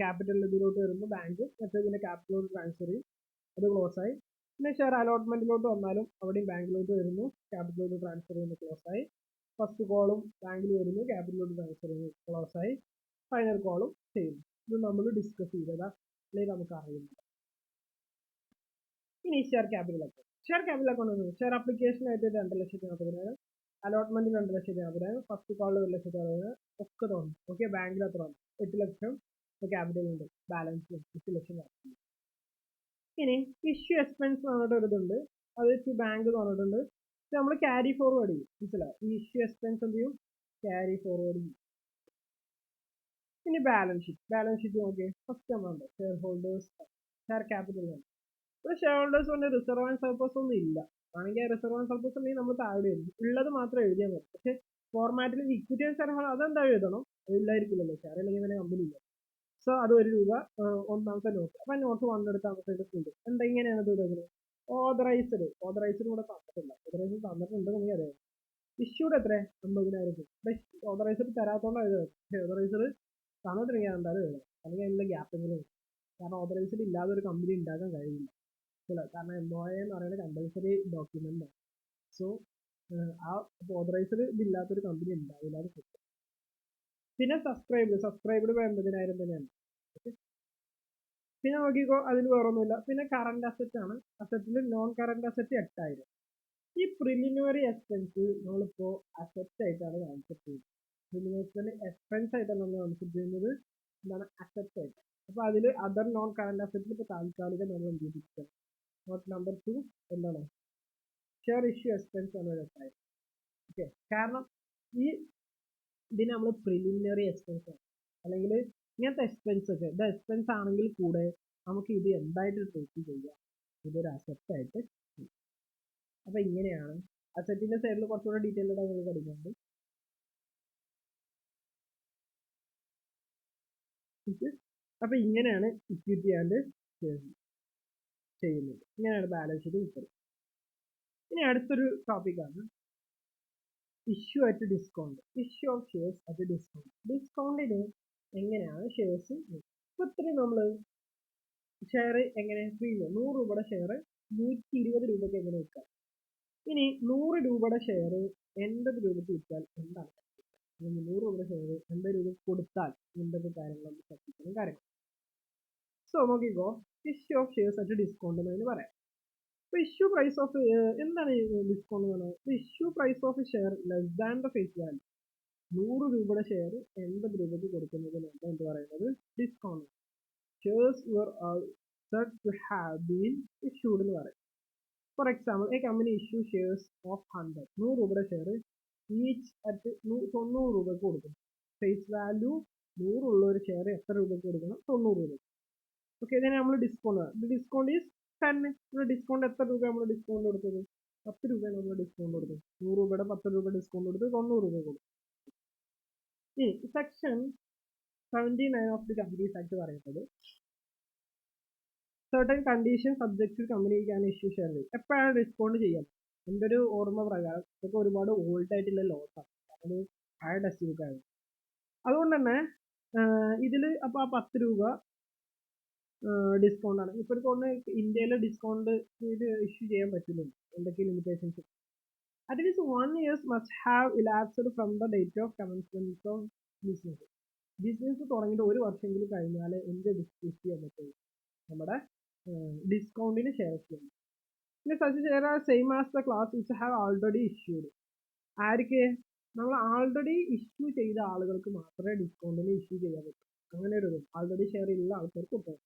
ക്യാപിറ്റൽ ഇതിലോട്ട് വരുമ്പോൾ ബാങ്ക്, മറ്റേ പിന്നെ ക്യാപിറ്റലോട്ട് ട്രാൻസ്ഫർ ചെയ്യും, അത് ക്ലോസ് ആയി. പിന്നെ ഷെയർ അലോട്ട്മെന്റിലോട്ട് വന്നാലും അവിടെയും ബാങ്കിലോട്ട് വരുന്നു, ക്യാപിറ്റലോട്ട് ട്രാൻസ്ഫർ ചെയ്യുന്നു, ക്ലോസ് ആയി. ഫസ്റ്റ് കോളും ബാങ്കിൽ വരുന്നു, ക്യാപിറ്റലോട്ട് ട്രാൻസ്ഫർ ചെയ്യുന്നു, ക്ലോസ് ആയി. ഫൈനൽ കോളും ചെയ്യുന്നു. ഇത് നമ്മൾ ഡിസ്കസ് ചെയ്തതാ, അല്ലെങ്കിൽ നമുക്ക് അറിയുന്നത്. ഇനി share capital account. Share capital account share application ആയിട്ട് 2,40,000, അലോട്ട്മെന്റ് 2,60,000, ഫസ്റ്റ് കോൾ 1,60,000 ഒക്കെ തോന്നും. ഓക്കെ, ബാങ്കിൽ അത്ര 8 ലക്ഷം ക്യാപിറ്റൽ ഉണ്ട്, ബാലൻസ് 8 ലക്ഷം. ഇനി ഇഷ്യൂ എക്സ്പെൻസ് പറഞ്ഞിട്ട് ഒരു ഇതുണ്ട്, അത് ബാങ്ക് പറഞ്ഞിട്ടുണ്ട്. നമ്മൾ ക്യാരി ഫോർവേഡ് ചെയ്യും, മനസ്സിലായി. ഈ ഇഷ്യൂ എക്സ്പെൻസ് എന്ത് ചെയ്യും, ക്യാരി ഫോർവേഡ് ചെയ്യും. ഇനി ബാലൻസ് ഷീറ്റ് നോക്കിയേ. First amount share holders, share capital. ഇവിടെ ഷെയർ ഹോൾഡേഴ്സ് കൊണ്ട് റിസർവ് ആൻഡ് സർപ്ലസ് ഒന്നും ഇല്ല. ആണെങ്കിൽ റിസർവ് ആൻഡ് സർപ്ലസ് ഉണ്ടെങ്കിൽ നമ്മൾ താഴെ എഴുതും, ഉള്ളത് മാത്രം എഴുതിയാൽ മതി. പക്ഷെ ഫോർമാറ്റിൽ ഇക്വിറ്റി ആൻഡ് ഷെയർ ഹോൾഡർ അതെന്താ എഴുതണം, അതില്ലായിരിക്കില്ലല്ലോ, ഷെയർ അല്ലെങ്കിൽ തന്നെ കമ്പനി ഇല്ല. സോ അത് 1 രൂപ ഒന്നാമത്തെ നോട്ട്. അപ്പൊ നോട്ട് 1 എടുത്ത് അങ്ങോട്ട് ഉണ്ട്. എന്താ ഇങ്ങനെയാണ് ഇത് എഴുതുന്നത്, ഓതറൈസ്ഡ് കൂടെ തന്നിട്ടില്ല. ഓതറൈസ്ഡ് തന്നിട്ടുണ്ടെങ്കിൽ അറിയാം. ഇഷ്യൂഡ് എത്ര 50,000. ഓതറൈസ്ഡ് തരാത്തോണ്ടാണ് ഇത്. പക്ഷേ ഓതറൈസ്ഡ് തന്നിട്ടുണ്ടെങ്കിൽ എന്തായാലും എഴുതാം, അല്ലെങ്കിൽ അതിനുള്ള ഗ്യാപ്പെങ്കിലും. കാരണം ഓതറൈസ്ഡ് ഇല്ലാതെ ഒരു കമ്പനി ഉണ്ടാക്കാൻ കഴിയില്ല. കാരണം MOA എന്ന് പറയുന്നത് കമ്പൽസറി ഡോക്യുമെന്റ് ആണ്. സോ ആ ഓതറൈസ്ഡ് ഇതില്ലാത്തൊരു കമ്പനി ഉണ്ടാവില്ല. അത് കിട്ടും. പിന്നെ സബ്സ്ക്രൈബ്ഡ് 50,000 തന്നെയാണ്. പിന്നെ നോക്കിക്കോ, അതിൽ വേറൊന്നുമില്ല. പിന്നെ കറന്റ് അസറ്റ് ആണ്. അസറ്റിൽ നോൺ കറന്റ് അസറ്റ് 8,000. ഈ പ്രിലിമിനറി എക്സ്പെൻസ് നമ്മളിപ്പോ അസറ്റ് ആയിട്ടാണ് കൺസെപ്റ്റ് ചെയ്യുന്നത്. പ്രിലിമിനറി എക്സ്പെൻസ് ആയിട്ടാണ് നമ്മൾ കൺസെപ്റ്റ് ചെയ്യുന്നത്. എന്താണ്? അസറ്റ് ആയിട്ട്. അപ്പൊ അതിൽ അതർ നോൺ കറന്റ് അസറ്റിൽ ഇപ്പൊ താൽക്കാലികം നമ്മൾ എന്ത് ചെയ്തിരിക്കുക? നോട്ട് നമ്പർ 2 എന്താണ്? ഷെയർ ഇഷ്യൂ എക്സ്പെൻസ് ആണ് 8,000. ഓക്കെ, കാരണം ഈ ഇതിന് നമ്മൾ പ്രിലിമിനറി എക്സ്പെൻസ് ആണ്, അല്ലെങ്കിൽ ഇങ്ങനത്തെ എക്സ്പെൻസ് ഒക്കെ ഇത് എക്സ്പെൻസ് ആണെങ്കിൽ കൂടെ നമുക്ക് ഇത് എന്തായിട്ട് ട്രീറ്റ് ചെയ്യാം? ഇതൊരു അസറ്റ് ആയിട്ട്. അപ്പൊ ഇങ്ങനെയാണ് അസറ്റിന്റെ സൈഡിൽ കുറച്ചുകൂടെ ഡീറ്റെയിൽഡ് ആയി നമുക്ക് പഠിക്കുന്നുണ്ട്. അപ്പൊ ഇങ്ങനെയാണ് ഇക്വിറ്റി ആൻഡ് ചെയ്യുന്നത്. ഇങ്ങനെയാണ് ബാലൻസ് ഷീറ്റ് കിട്ടുന്നത്. ഇനി അടുത്തൊരു ടോപ്പിക്കാണ് issue at discount. Issue of shares at discount. ഡിസ്കൗണ്ടിന് എങ്ങനെയാണ് ഷെയർസ്? ഇപ്പൊ ഇത്രയും നമ്മള് ഷെയർ എങ്ങനെ പ്രീമിയം 100 രൂപയുടെ ഷെയർ 120 രൂപയ്ക്ക് എങ്ങനെ വിൽക്കാം? ഇനി 100 രൂപയുടെ ഷെയർ 80 രൂപയ്ക്ക് വിറ്റാൽ എന്താണ്? 100 രൂപയുടെ ഷെയർ 80 രൂപ കൊടുത്താൽ എന്തൊക്കെ കാര്യങ്ങൾ ശ്രദ്ധിക്കണം കാര്യങ്ങൾ. സോ നോക്കിക്കോ, issue of shares at discount എന്ന് പറയാം. ഇപ്പൊ ഇഷ്യൂ പ്രൈസ് ഓഫ് എന്താണ് ഡിസ്കൗണ്ട് എന്ന് പറയുന്നത്? Issue price of share less than the face value. 100 രൂപയുടെ ഷെയർ 80 രൂപയ്ക്ക് കൊടുക്കുന്നതിനാണ് എന്ത് പറയുന്നത്? Discount. Shares were said to have been issued എന്ന് പറയും. For example, a company issue shares of 100. 100 രൂപയുടെ ഷെയർ ഈച്ച് അറ്റ് 90 രൂപയ്ക്ക് കൊടുക്കണം. ഫേസ് വാല്യൂ 100 ഉള്ള ഒരു ഷെയർ എത്ര രൂപയ്ക്ക് കൊടുക്കണം? 90 രൂപ. ഓക്കെ, ഇതിനെ നമ്മൾ ഡിസ്കൗണ്ട്. Discount is 10. ഡിസ്കൗണ്ട് എത്ര രൂപ നമ്മൾ ഡിസ്കൗണ്ട് കൊടുത്തത്? 10 രൂപയാണ് നമ്മൾ ഡിസ്കൗണ്ട് കൊടുത്തത്. 100 രൂപയുടെ 10 രൂപ ഡിസ്കൗണ്ട് കൊടുത്ത് 90 രൂപ കൊടുക്കും. ഇനി section 79 of the companies act പറയുന്നത് certain conditions subject to company can issue share. എപ്പോഴാണ് ഡിസ്കൗണ്ട് ചെയ്യാൻ? എൻ്റെ ഒരു ഓർമ്മ പ്രകാരം ഇതൊക്കെ ഒരുപാട് ഓൾഡ് ആയിട്ടുള്ള ലോസ് ആണ്, അത് പഴയ ടെക്സ്റ്റ് ബുക്ക് ആണ്. അതുകൊണ്ട് തന്നെ ഇതിൽ അപ്പൊ ആ 10 രൂപ ഡിസ്കൗണ്ട് ആണ്. ഇപ്പൊ തോന്നുന്നു ഇന്ത്യയിൽ ഡിസ്കൗണ്ട് ഇത് ഇഷ്യൂ ചെയ്യാൻ പറ്റുന്നുണ്ട്. എന്തൊക്കെ limitations? At least 1 year must have elapsed from the date of commencement of business. Business തുടങ്ങിയിട്ട് 1 വർഷമെങ്കിലും കഴിഞ്ഞാൽ എന്ത് ഇഷ്യൂ ചെയ്യാൻ പറ്റുള്ളൂ? നമ്മുടെ ഡിസ്കൗണ്ടിന് ഷെയർ ചെയ്യാം. പിന്നെ such share are same as the class which have already issued. ആർക്ക്? നമ്മൾ ആൾറെഡി ഇഷ്യൂ ചെയ്ത ആളുകൾക്ക് മാത്രമേ ഡിസ്കൗണ്ടിന് ഇഷ്യൂ ചെയ്യാൻ പറ്റൂ. അങ്ങനെ ഒരു ആൾറെഡി ഷെയർ ഉള്ള ആൾക്കാർക്ക് കിട്ടും.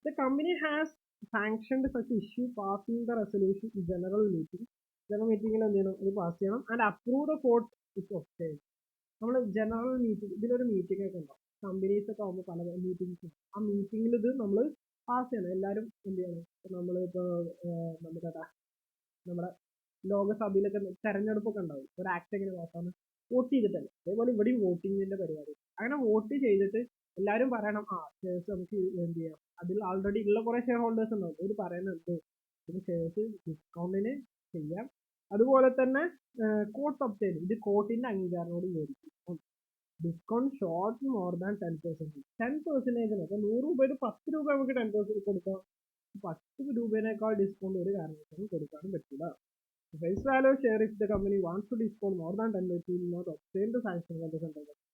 The company has sanctioned such issue passing the resolution general meeting. General മീറ്റിംഗിൽ എന്ത് ചെയ്യണം? ഇത് പാസ് ചെയ്യണം. And approve the court is obtain. നമ്മൾ ജനറൽ മീറ്റിംഗ്, ഇതിലൊരു മീറ്റിംഗ് ഒക്കെ ഉണ്ടാവും. കമ്പനീസ് ഒക്കെ ആകുമ്പോൾ പല മീറ്റിംഗ്സ്. ആ മീറ്റിംഗിൽ ഇത് നമ്മൾ പാസ് ചെയ്യണം. എല്ലാവരും എന്ത് ചെയ്യണം? നമ്മളിപ്പോൾ നമ്മുടെ ലോകസഭയിലൊക്കെ തെരഞ്ഞെടുപ്പൊക്കെ ഉണ്ടാവും. ഒരു ആക്ട് എങ്ങനെ പാസ്സാണ്? വോട്ട് ചെയ്തിട്ടല്ലേ? അതേപോലെ ഇവിടെയും വോട്ടിങ്ങിന്റെ പരിപാടി. അങ്ങനെ വോട്ട് ചെയ്തിട്ട് എല്ലാവരും പറയണം, ആ ഷെയർസ് നമുക്ക് എന്ത് ചെയ്യാം. അതിൽ ആൾറെഡി ഉള്ള കുറെ ഷെയർ ഹോൾഡേഴ്സ് ഉണ്ടാവും. അവർ പറയുന്നുണ്ട് ഇത് ഷെയർസ് ഡിസ്കൗണ്ടിന് ചെയ്യാം. അതുപോലെ തന്നെ കോട്ട് ഒബ്റ്റൈൻ, ഇത് കോർട്ടിന്റെ അംഗീകാരനോട് യോജിക്കും. Discount short more than 10%. 10%. അപ്പൊ 100 രൂപയുടെ 10 രൂപ നമുക്ക് 10% കൊടുക്കാം. 10 രൂപേനേക്കാൾ ഡിസ്കൗണ്ട് ഒരു കാരണവശാലും കൊടുക്കാനും പറ്റില്ല. Face value share if the company wants to discount more than 10% will not obtain the sanction of the central government.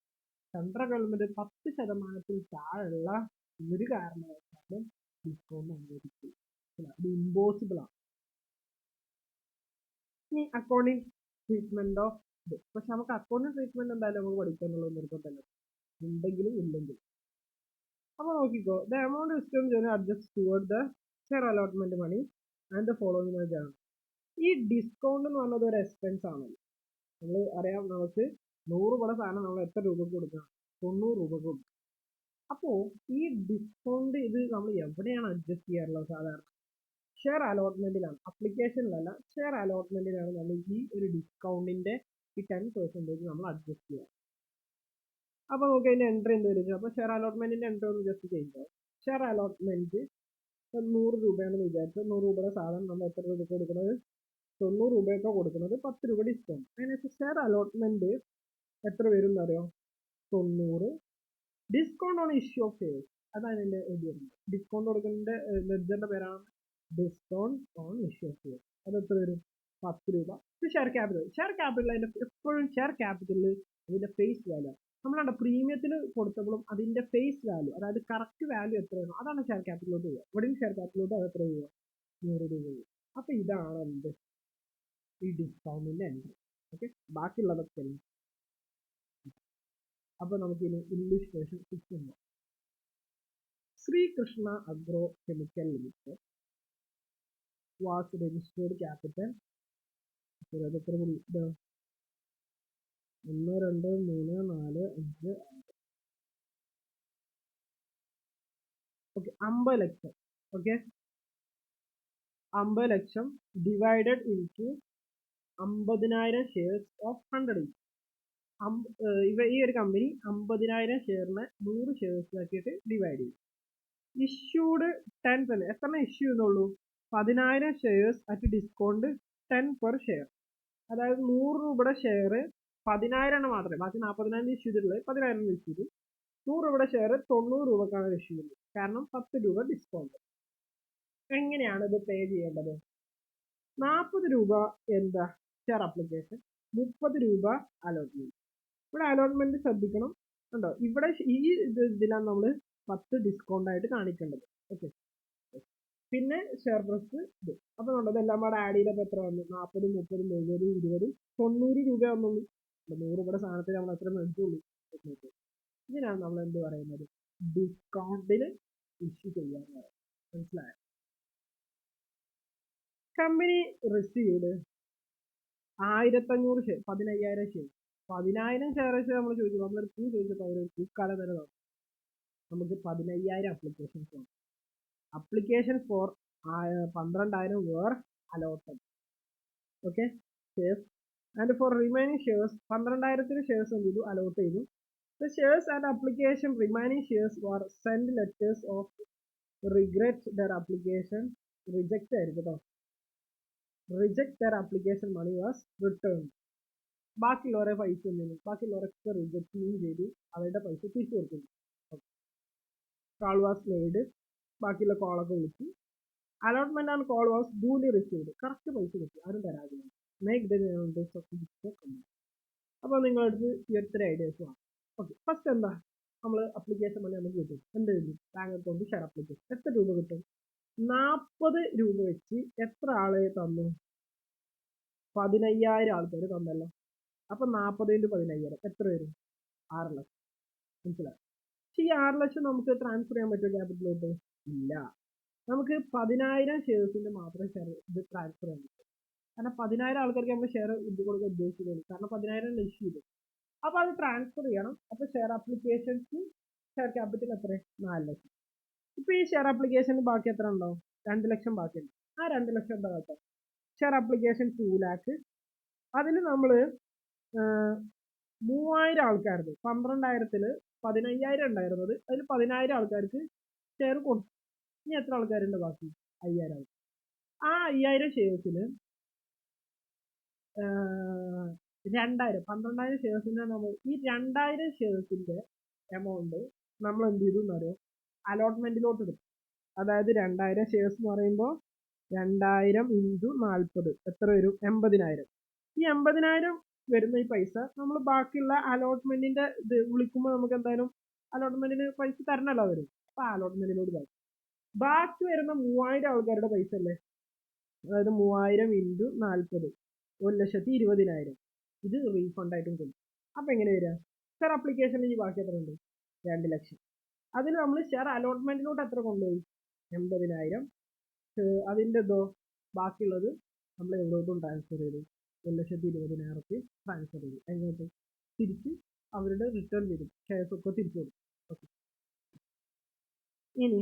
Central government 10% താഴെയുള്ള ഒരു കാരണവശാലും ഡിസ്കൗണ്ട് അനുവദിക്കില്ല. ഇത് ഇമ്പോസിബിൾ ആണ്. ഇനി അക്കൗണ്ടിങ് ട്രീറ്റ്മെന്റ് ഓഫ് ഇത്. പക്ഷെ നമുക്ക് അക്കൗണ്ടിങ് ട്രീറ്റ്മെന്റ് എന്തായാലും നമുക്ക് പഠിക്കാനുള്ള നിർബന്ധമല്ല, ഉണ്ടെങ്കിലും ഇല്ലെങ്കിലും. അപ്പൊ നോക്കിക്കോ, the amount discount adjust toward the share allotment money and the following ആണ്. ഈ ഡിസ്കൗണ്ട് എന്ന് പറഞ്ഞത് ഒരു എക്സ്പെൻസ് ആണല്ലോ. നമ്മൾ അറിയാം, നമുക്ക് 100 രൂപയുടെ സാധനം നമ്മൾ എത്ര രൂപക്ക് കൊടുക്കണം? 90 രൂപക്ക് കൊടുക്കണം. അപ്പോ ഈ ഡിസ്കൗണ്ട് ഇത് നമ്മൾ എവിടെയാണ് അഡ്ജസ്റ്റ് ചെയ്യാറുള്ളത്? സാധാരണ ഷെയർ അലോട്ട്മെന്റിലാണ്, അപ്ലിക്കേഷനിലല്ല, ഷെയർ അലോട്ട്മെന്റിലാണ് നമ്മൾ ഈ ഒരു ഡിസ്കൗണ്ടിന്റെ ഈ 10% നമ്മൾ അഡ്ജസ്റ്റ് ചെയ്യാം. അപ്പൊ നമുക്ക് അതിന്റെ എൻട്രി എന്ത് വരും? അപ്പൊ ഷെയർ അലോട്ട്മെന്റിന്റെ എൻട്രി ഒന്ന് ജസ്റ്റ് ചെയ്യുമ്പോൾ ഷെയർ അലോട്ട്മെന്റ് 100 രൂപയാണെന്ന് വിചാരിച്ചു. 100 രൂപയുടെ സാധനം നമ്മൾ എത്ര രൂപയ്ക്ക് കൊടുക്കുന്നത്? 90 രൂപയൊക്കെ കൊടുക്കുന്നത് 10 രൂപ ഡിസ്കൗണ്ട്. അങ്ങനെ ഷെയർ അലോട്ട്മെന്റ് എത്ര വരും എന്നറിയോ? 90 discount on issue of shares. അതാണ് എൻ്റെ എഴുതിയിരുന്നത്. ഡിസ്കൗണ്ട് കൊടുക്കുന്നതിന്റെ ലെഡ്ജറിന്റെ പേരാണ് discount on issue of shares. അത് എത്ര വരും? 10 രൂപ. Share capital. ഷെയർ ക്യാപിറ്റൽ അതിന്റെ എപ്പോഴും ഷെയർ ക്യാപിറ്റലിൽ അതിന്റെ ഫേസ് വാല്യൂ. നമ്മളാണ് പ്രീമിയത്തിന് കൊടുത്തപ്പോഴും അതിന്റെ ഫേസ് വാല്യൂ, അതായത് കറക്റ്റ് വാല്യൂ എത്രയാണോ അതാണ് ഷെയർ ക്യാപിറ്റലിലോട്ട് ചെയ്യുക. ഇവിടെയും ഷെയർ ക്യാപിറ്റലിലോട്ട് അത് എത്ര ചെയ്യുക? 100 രൂപ ചെയ്യും. അപ്പൊ ഇതാണ് എന്ത് ഈ ഡിസ്കൗണ്ടിന്റെ എൻട്രി. ഓക്കെ, ബാക്കിയുള്ളതൊക്കെ അപ്പൊ നമുക്കിനി ഇംഗ്ലീഷ് വേർഷൻ കിട്ടുന്നു. Srikrishna agro chemical limited was registered capital 1 2 3 4 5 okay 50 ലക്ഷം. ഓക്കെ 50 ലക്ഷം divided into 50,000 shares of 100 each. ഈ ഒരു കമ്പനി 50,000 ഷെയറിനെ 100 ഷെയർസ് ആക്കിയിട്ട് ഡിവൈഡ് ചെയ്യും. ഇഷ്യൂഡ് 10 എത്ര ഇഷ്യൂ ചെയ്യുന്നുള്ളൂ? 10,000 shares at discount 10 per share. അതായത് 100 രൂപയുടെ ഷെയർ 10,000 മാത്രമേ, ബാക്കി 40,000 ഇഷ്യൂ ചെയ്തിട്ടുള്ളത് 10,000 ഇഷ്യൂ ചെയ്തു. 100 രൂപയുടെ ഷെയർ 90 രൂപക്കാണ് ഇഷ്യൂ ചെയ്യുന്നത്. കാരണം 10 രൂപ ഡിസ്കൗണ്ട്. എങ്ങനെയാണ് ഇത് പേ ചെയ്യേണ്ടത്? 40 രൂപ എന്താ ഷെയർ അപ്ലിക്കേഷൻ, 30 രൂപ അലോട്ട്മെന്റ്. ഇവിടെ അലോട്ട്മെന്റ് ശ്രദ്ധിക്കണം. കണ്ടോ, ഇവിടെ ഈ ഇതിലാണ് നമ്മൾ 10 ഡിസ്കൗണ്ട് ആയിട്ട് കാണിക്കേണ്ടത്. ഓക്കെ, പിന്നെ ഷെയർ പ്രൈസ് ഇത്. അപ്പൊ കണ്ടത് എല്ലാം കൂടെ ആഡ് ചെയ്തപ്പോൾ എത്ര വന്നു? 40, 30, 70, 20, 90 രൂപ വന്നുള്ളൂ. 100 രൂപയുടെ സാധനത്തിൽ നമ്മൾ എത്ര മേടിച്ചുള്ളൂ? ഇതിനാണ് നമ്മൾ എന്ത് പറയുന്നത്? ഡിസ്കൗണ്ടിന് ഇഷ്യൂ ചെയ്യാൻ പറയുന്നത്. മനസ്സിലായോ? Company received 1500 share, 15,000 share. 10,000 share വെച്ച് നമ്മൾ ചോദിച്ചു, നമ്മളൊരു പൂ ചോദിച്ചപ്പോൾ അവർ പൂക്കാലം തന്നെ തന്നു. നമുക്ക് 15,000 അപ്ലിക്കേഷൻസ് ആണ്. Application for 12,000 were allotted. Okay shares and for remaining shares 12,000 shares എന്ത് ചെയ്തു? അലോട്ട് ചെയ്തു. The shares and application remaining shares were sent letters of regret their application reject ആയിരിക്കും കേട്ടോ. Reject their application money was returned. ബാക്കിയുള്ളവരെ പൈസ ഒന്നും, ബാക്കിയുള്ളവരൊക്കെ reject ചെയ്തു, അവരുടെ പൈസ തിരിച്ചു കൊടുക്കുന്നു. Call was made, ബാക്കിയുള്ള കോളൊക്കെ വിളിച്ചു. Allotment and call was duly received. Correct പൈസ കിട്ടി, ആരും തരാതില്ല. Make the notice of discount. അപ്പോൾ നിങ്ങളടുത്ത് ഈ എത്ര ഐഡിയാസ് വേണം. ഓക്കെ, ഫസ്റ്റ് എന്താ, നമ്മൾ അപ്ലിക്കേഷൻ മണി നമുക്ക് കിട്ടും. എന്ത് കിട്ടും? Bank account share application. എത്ര രൂപ കിട്ടും? 40 രൂപ വെച്ച് എത്ര ആളെ തന്നു? 15,000 ആൾക്കാർ തന്നല്ലോ. അപ്പൊ 40 × 15,000 എത്ര വരും? 6 ലക്ഷം. മനസ്സിലായി? പക്ഷെ ഈ 6 ലക്ഷം നമുക്ക് ട്രാൻസ്ഫർ ചെയ്യാൻ പറ്റുമോ ക്യാപിറ്റലിലോട്ട്? ഇല്ല. നമുക്ക് 10,000 ഷെയർസിന്റെ മാത്രം ഷെയർ ഇത് ട്രാൻസ്ഫർ ചെയ്യാൻ പറ്റും. കാരണം 10,000 ആൾക്കാർക്ക് നമ്മൾ ഷെയർ ഇത് കൊടുക്കാൻ ഉദ്ദേശിക്കുന്നത്. കാരണം 10,000 ഇഷ്യൂ ചെയ്തു. അപ്പൊ അത് ട്രാൻസ്ഫർ ചെയ്യണം. അപ്പൊ ഷെയർ അപ്ലിക്കേഷൻസ് ഷെയർ ക്യാപിറ്റൽ എത്ര? 4 ലക്ഷം. ഇപ്പൊ ഈ ഷെയർ അപ്ലിക്കേഷന് ബാക്കി എത്ര ഉണ്ടാവും? 2 ലക്ഷം ബാക്കിയുണ്ട്. ആ 2 ലക്ഷം എന്താ കേട്ടോ? Share application 2 lakh. അതിൽ നമ്മള് 3,000 ആൾക്കാർക്ക് 12,000-ല് 15,000 ഉണ്ടായിരുന്നത്, അതിൽ 10,000 ആൾക്കാർക്ക് ഷെയർ കൊടുത്തു. ഇനി എത്ര ആൾക്കാരുണ്ട് ബാക്കി? 5,000 ആൾക്കാർ. ആ 5,000 ഷെയർസിന് 2,000, 12,000 ഷെയർസിന്റെ നമ്മൾ ഈ 2,000 ഷെയർസിന്റെ എമൗണ്ട് നമ്മൾ എന്ത് ചെയ്തു എന്നറിയോ? അലോട്ട്മെന്റിലോട്ട് എടുക്കും. അതായത് 2,000 ഷെയർസ് എന്ന് പറയുമ്പോൾ 2,000 × 40 എത്ര വരും? 80,000. ഈ 80,000 വരുന്ന ഈ പൈസ നമ്മൾ ബാക്കിയുള്ള അലോട്ട്മെന്റിന്റെ ഇത് വിളിക്കുമ്പോൾ നമുക്ക് എന്തായാലും അലോട്ട്മെന്റിന് പൈസ തരണല്ലോ വരും. അപ്പൊ അലോട്ട്മെന്റിലോട്ട് തരും. ബാക്കി വരുന്ന 3,000 ആൾക്കാരുടെ പൈസ അല്ലേ, അതായത് 3,000 × 40 1,20,000. ഇത് റീഫണ്ട് ആയിട്ടും കൊടുക്കും. അപ്പൊ എങ്ങനെ വരിക? ഷെയർ അപ്ലിക്കേഷനിൽ ഈ ബാക്കി എത്ര ഉണ്ട്? 2 ലക്ഷം. അതിൽ നമ്മൾ ഷെയർ അലോട്ട്മെന്റിലോട്ട് എത്ര കൊണ്ടുപോയി? 80,000. അതിൻ്റെ ബാക്കിയുള്ളത് നമ്മൾ എവിടോട്ടും ട്രാൻസ്ഫർ ചെയ്തു? 1,20,000 ട്രാൻസ്ഫർ ചെയ്തു. എങ്ങോട്ട്? തിരിച്ച് അവരുടെ റിട്ടേൺ ചെയ്തു. ഷെയർസ് ഒക്കെ തിരിച്ചു കൊടുക്കും. ഓക്കെ, ഇനി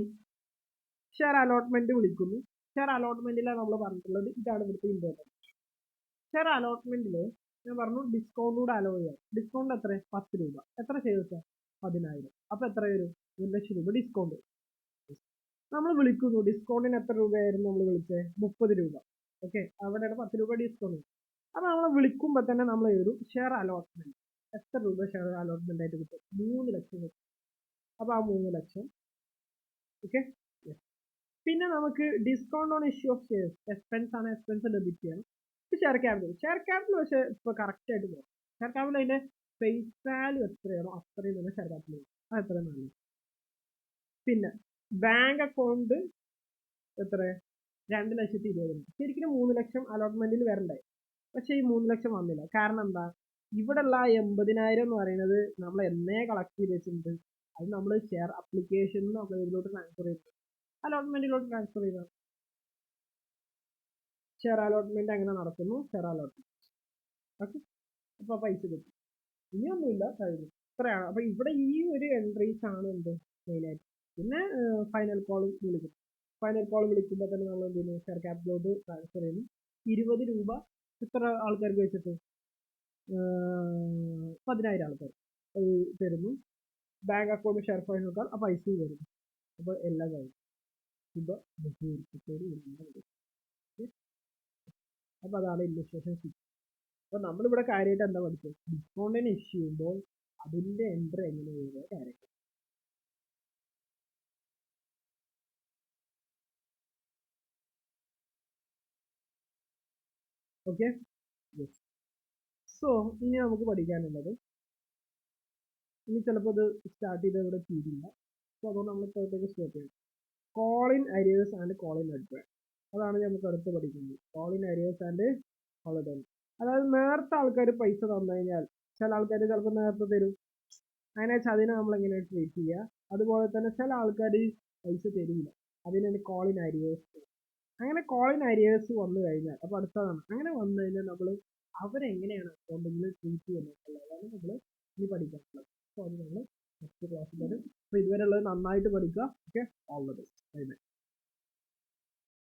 ഷെയർ അലോട്ട്മെന്റ് വിളിക്കുന്നു. ഷെയർ അലോട്ട്മെന്റിലാണ് നമ്മൾ പറഞ്ഞിട്ടുള്ളത്. ഇതാണ് ഇവിടുത്തെ ഇമ്പോർട്ടൻറ്റ്. ഷെയർ അലോട്ട്മെന്റിൽ ഞാൻ പറഞ്ഞു ഡിസ്കൗണ്ട് കൂടെ അലോ ചെയ്യാം. ഡിസ്കൗണ്ട് എത്ര? 10 രൂപ. എത്ര ഷെയർസാണ്? 10,000. അപ്പൊ എത്ര വരും? 1 ലക്ഷം രൂപ ഡിസ്കൗണ്ട്. നമ്മൾ വിളിക്കുന്നു, ഡിസ്കൗണ്ടിന് എത്ര രൂപയായിരുന്നു നമ്മൾ വിളിച്ചത്? 30 രൂപ. ഓക്കെ, അവിടെയാണ് 10 രൂപ ഡിസ്കൗണ്ട്. അപ്പോൾ നമ്മൾ വിളിക്കുമ്പോൾ തന്നെ നമ്മൾ എഴുതും ഷെയർ അലോട്ട്മെന്റ്. എത്ര രൂപ ഷെയർ അലോട്ട്മെന്റ് ആയിട്ട് കിട്ടും? 3 ലക്ഷം കിട്ടും. അപ്പോൾ ആ 3 ലക്ഷം. ഓക്കെ, പിന്നെ നമുക്ക് discount on issue of shares, expense ആണ്, എക്സ്പെൻസ് ഡെബിറ്റ് ചെയ്യണം. ഷെയർ ക്യാപിറ്റൽ പക്ഷേ ഇപ്പോൾ കറക്റ്റ് ആയിട്ട് പോകാം. ഷെയർ ക്യാപിറ്റൽ അതിന്റെ ഫേസ് വാല്യൂ എത്രയാണോ അത്രയും തന്നെ ഷെയർ ക്യാപിറ്റൽ ചെയ്യും. അത് എത്രയും നല്ലത്. പിന്നെ ബാങ്ക് അക്കൗണ്ട് എത്ര? 2,20,000. ശരിക്കും 3 ലക്ഷം അലോട്ട്മെന്റിൽ വരണ്ടേ, പക്ഷേ ഈ 3 ലക്ഷം വന്നില്ല. കാരണം എന്താ? ഇവിടെയുള്ള 80,000 എന്ന് പറയുന്നത് നമ്മൾ എന്നേ കളക്ട് ചെയ്ത് വെച്ചിട്ടുണ്ട്. അത് നമ്മൾ ഷെയർ അപ്ലിക്കേഷനിൽ ഇതിലോട്ട് ട്രാൻസ്ഫർ ചെയ്തു, അലോട്ട്മെന്റിലോട്ട് ട്രാൻസ്ഫർ ചെയ്താൽ. ഷെയർ അലോട്ട്മെന്റ് എങ്ങനെ നടക്കുന്നു? Share allotment. ഓക്കെ, അപ്പോൾ പൈസ കിട്ടും. ഇനിയൊന്നുമില്ല, കഴിഞ്ഞു. ഇത്രയാണ്. അപ്പോൾ ഇവിടെ ഈ ഒരു എൻട്രീസ് ആണ് എന്ത് മെയിനായിട്ട്. പിന്നെ ഫൈനൽ കോൾ വിളിക്കും. ഫൈനൽ കോൾ വിളിക്കുമ്പോൾ തന്നെ നമ്മൾ എന്ത് ചെയ്യുന്നു? ഷെയർ ക്യാപിറ്റലോട്ട് ട്രാൻസ്ഫർ ചെയ്യുന്നു. 20 രൂപ എത്ര ആൾക്കാർക്ക് വെച്ചിട്ട്? 10,000 ആൾക്കാർ തരുന്നു. Bank account share final call ആ പൈസ വരുന്നു. അപ്പോൾ എല്ലാം കഴിഞ്ഞു. ഇപ്പോൾ അപ്പോൾ അതാണ് ഇല്ലസ്ട്രേഷൻ സി. അപ്പോൾ നമ്മളിവിടെ കാര്യമായിട്ട് എന്താ പഠിച്ചത്? ഡിസ്കൗണ്ടിന് ഇഷ്യൂ ചെയ്യുമ്പോൾ അതിൻ്റെ എൻട്രി എങ്ങനെ ചെയ്യുക കാര്യങ്ങൾ. Okay, yes. സോ ഇനി നമുക്ക് പഠിക്കാനുള്ളത്, ഇനി ചിലപ്പോൾ ഇത് സ്റ്റാർട്ട് ചെയ്ത് ഇവിടെ തീരില്ല. സോ അതുകൊണ്ട് നമ്മൾ ഇപ്പോഴത്തേക്ക് സ്റ്റോപ്പ് ചെയ്യും. Call in arrears and call in advance, അതാണ് നമുക്ക് അടുത്ത് പഠിക്കുന്നത്. Call in arrears and call in advance. അതായത് നേരത്തെ ആൾക്കാർ പൈസ തന്നു കഴിഞ്ഞാൽ ചില ആൾക്കാർ ചിലപ്പോൾ നേരത്തെ തരും. അങ്ങനെ വെച്ചാൽ അതിനെ നമ്മൾ എങ്ങനെ ട്രീറ്റ് ചെയ്യുക. അതുപോലെ തന്നെ ചില ആൾക്കാർ പൈസ തരില്ല, അതിനാണ് കോൾ ഇൻ അരിയേഴ്സ്. അങ്ങനെ കോൾ ഇൻ അരിയേഴ്സ് വന്നു കഴിഞ്ഞാൽ, അപ്പോൾ അടുത്തതാണ്, അങ്ങനെ വന്നു കഴിഞ്ഞാൽ നമ്മൾ അവരെങ്ങനെയാണ് അക്കൗണ്ടിങ്ങിൽ ട്രീറ്റ് ചെയ്യുന്നത് അതാണ് നമ്മൾ ഇനി പഠിക്കാനുള്ളത്. സോ അത് നമ്മൾ നെക്സ്റ്റ് ക്ലാസ്സിൽ വരും. അപ്പോൾ ഇതുവരെ ഉള്ളത് നന്നായിട്ട് പഠിക്കുക. Okay, all the best. Bye bye.